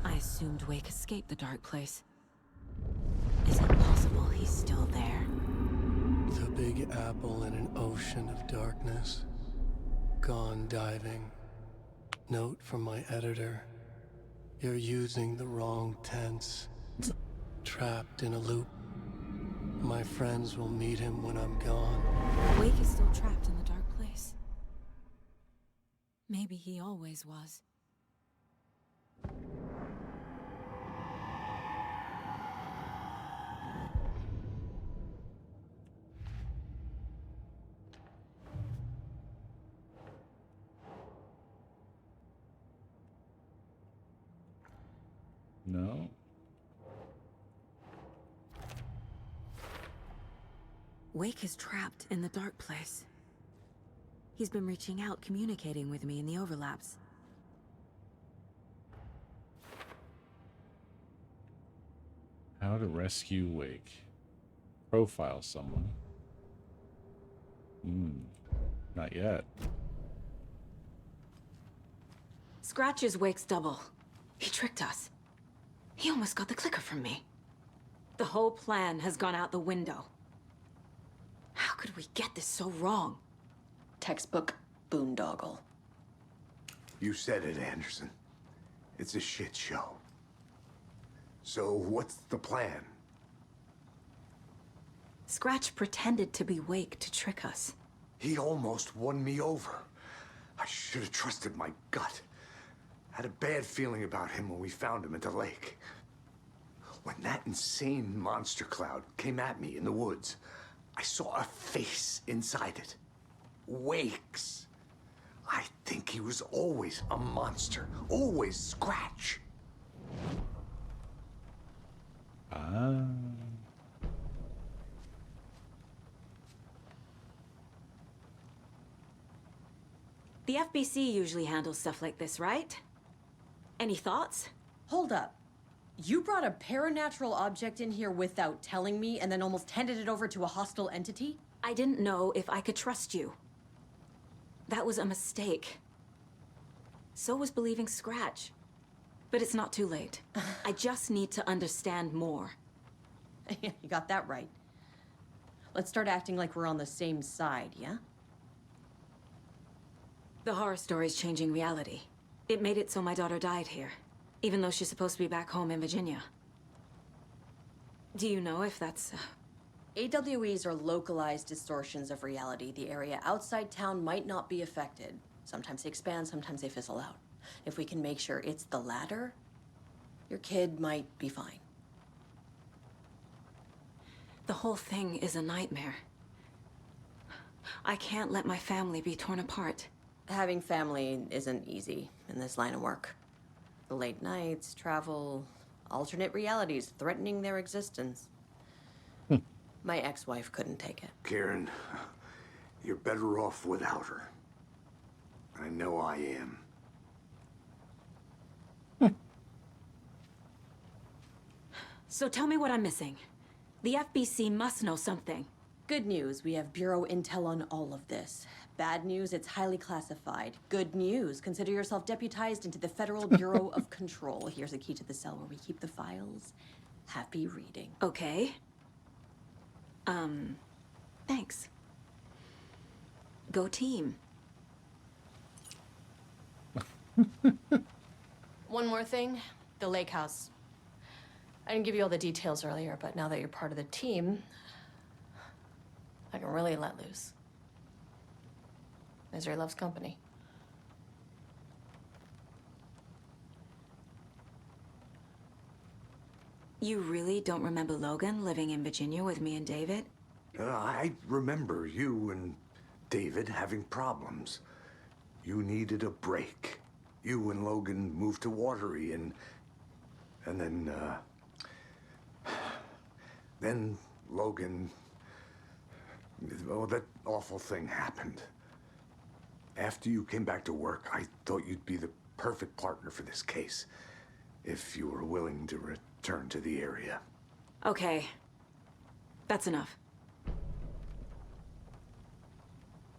S10: I assumed Wake escaped the dark place. Is it possible he's still there?
S6: The Big Apple in an ocean of darkness. Gone diving. Note from my editor. You're using the wrong tense. Trapped in a loop. My friends will meet him when I'm gone.
S10: Wake is still trapped in the dark place. Maybe he always was.
S1: No.
S10: Wake is trapped in the dark place. He's been reaching out, communicating with me in the overlaps.
S1: How to rescue Wake. Profile someone. Not yet.
S10: Scratch is Wake's double. He tricked us. He almost got the clicker from me. The whole plan has gone out the window. How could we get this so wrong?
S15: Textbook boondoggle.
S16: You said it, Anderson. It's a shit show. So what's the plan?
S10: Scratch pretended to be Wake to trick us.
S16: He almost won me over. I should have trusted my gut. Had a bad feeling about him when we found him at the lake. When that insane monster cloud came at me in the woods, I saw a face inside it. Wake's. I think he was always a monster. Always Scratch.
S10: The FBC usually handles stuff like this, right? Any thoughts?
S15: Hold up. You brought a paranatural object in here without telling me and then almost handed it over to a hostile entity?
S10: I didn't know if I could trust you. That was a mistake. So was believing Scratch. But it's not too late. I just need to understand more.
S15: You got that right. Let's start acting like we're on the same side, yeah?
S10: The horror story's changing reality. It made it so my daughter died here, even though she's supposed to be back home in Virginia. Do you know if that's...
S15: AWEs are localized distortions of reality. The area outside town might not be affected. Sometimes they expand, sometimes they fizzle out. If we can make sure it's the latter, your kid might be fine.
S10: The whole thing is a nightmare. I can't let my family be torn apart.
S15: Having family isn't easy in this line of work. The late nights, travel, alternate realities threatening their existence. My ex-wife couldn't take it.
S16: Karen, you're better off without her. I know I am.
S10: So tell me what I'm missing. The FBC must know something.
S15: Good news, we have Bureau intel on all of this. Bad news, it's highly classified. Good news, consider yourself deputized into the Federal Bureau of Control. Here's a key to the cell where we keep the files. Happy reading.
S10: Okay. Thanks. Go team.
S15: One more thing, the lake house. I didn't give you all the details earlier, but now that you're part of the team, I can really let loose. Misery loves company.
S10: You really don't remember Logan living in Virginia with me and David?
S16: I remember you and David having problems. You needed a break. You and Logan moved to Watery and then Logan, oh, that awful thing happened. After you came back to work, I thought you'd be the perfect partner for this case, if you were willing to return to the area.
S10: Okay. That's enough.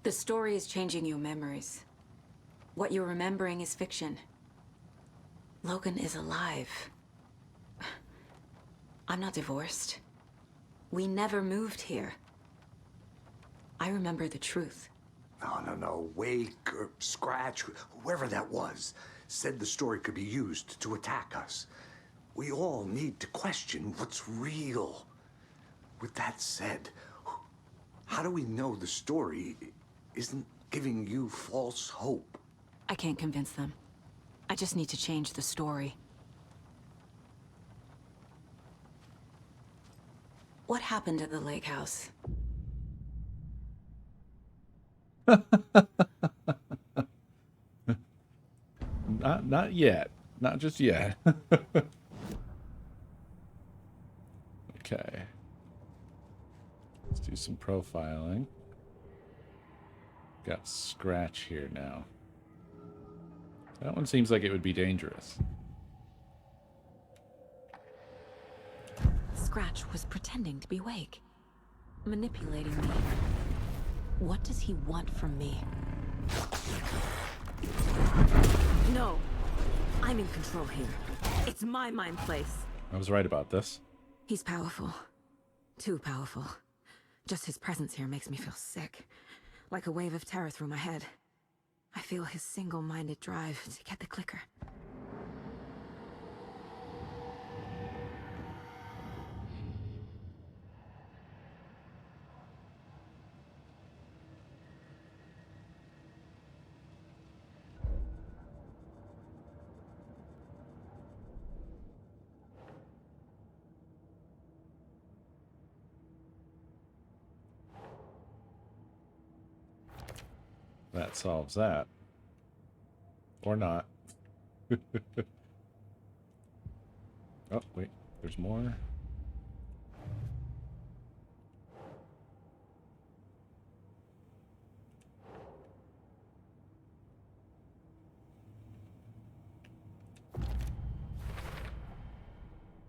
S10: The story is changing your memories. What you're remembering is fiction. Logan is alive. I'm not divorced. We never moved here. I remember the truth.
S16: No. Wake or Scratch, whoever that was, said the story could be used to attack us. We all need to question what's real. With that said, how do we know the story isn't giving you false hope?
S10: I can't convince them. I just need to change the story. What happened at the lake house?
S1: Not yet. Not just yet. Okay. Let's do some profiling. Got Scratch here now. That one seems like it would be dangerous.
S10: Scratch was pretending to be Wake. Manipulating me. What does he want from me? No. I'm in control here. It's my mind place.
S1: I was right about this.
S10: He's powerful. Too powerful. Just his presence here makes me feel sick. Like a wave of terror through my head. I feel his single-minded drive to get the clicker.
S1: That solves that. Or not. Oh, wait. There's more.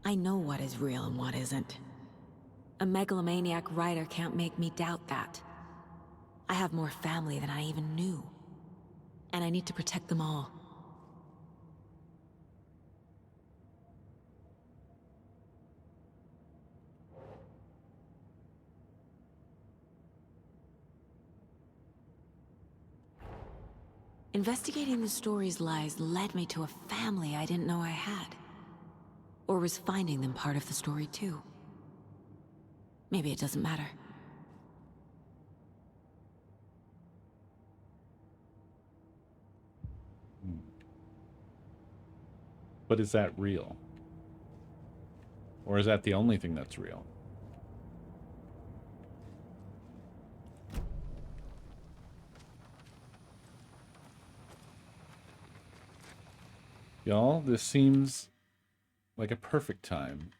S10: I know what is real and what isn't. A megalomaniac writer can't make me doubt that. I have more family than I even knew. And I need to protect them all. Investigating the story's lies led me to a family I didn't know I had. Or was finding them part of the story too. Maybe it doesn't matter.
S1: But is that real? Or is that the only thing that's real? Y'all, this seems like a perfect time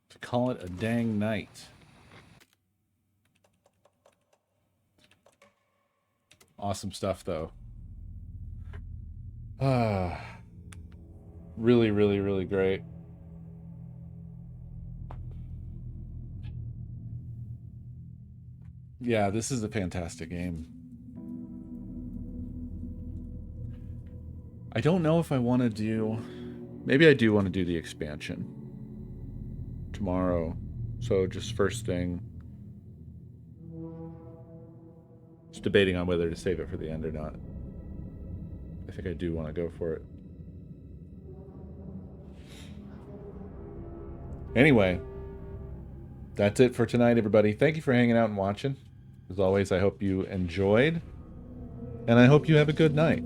S1: to call it a dang night. Awesome stuff, though. Really, really, really great. Yeah, this is a fantastic game. I don't know if I want to do... Maybe I do want to do the expansion tomorrow. So just first thing. Just debating on whether to save it for the end or not. I think I do want to go for it. Anyway, that's it for tonight, everybody. Thank you for hanging out and watching. As always, I hope you enjoyed. And I hope you have a good night.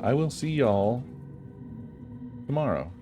S1: I will see y'all tomorrow.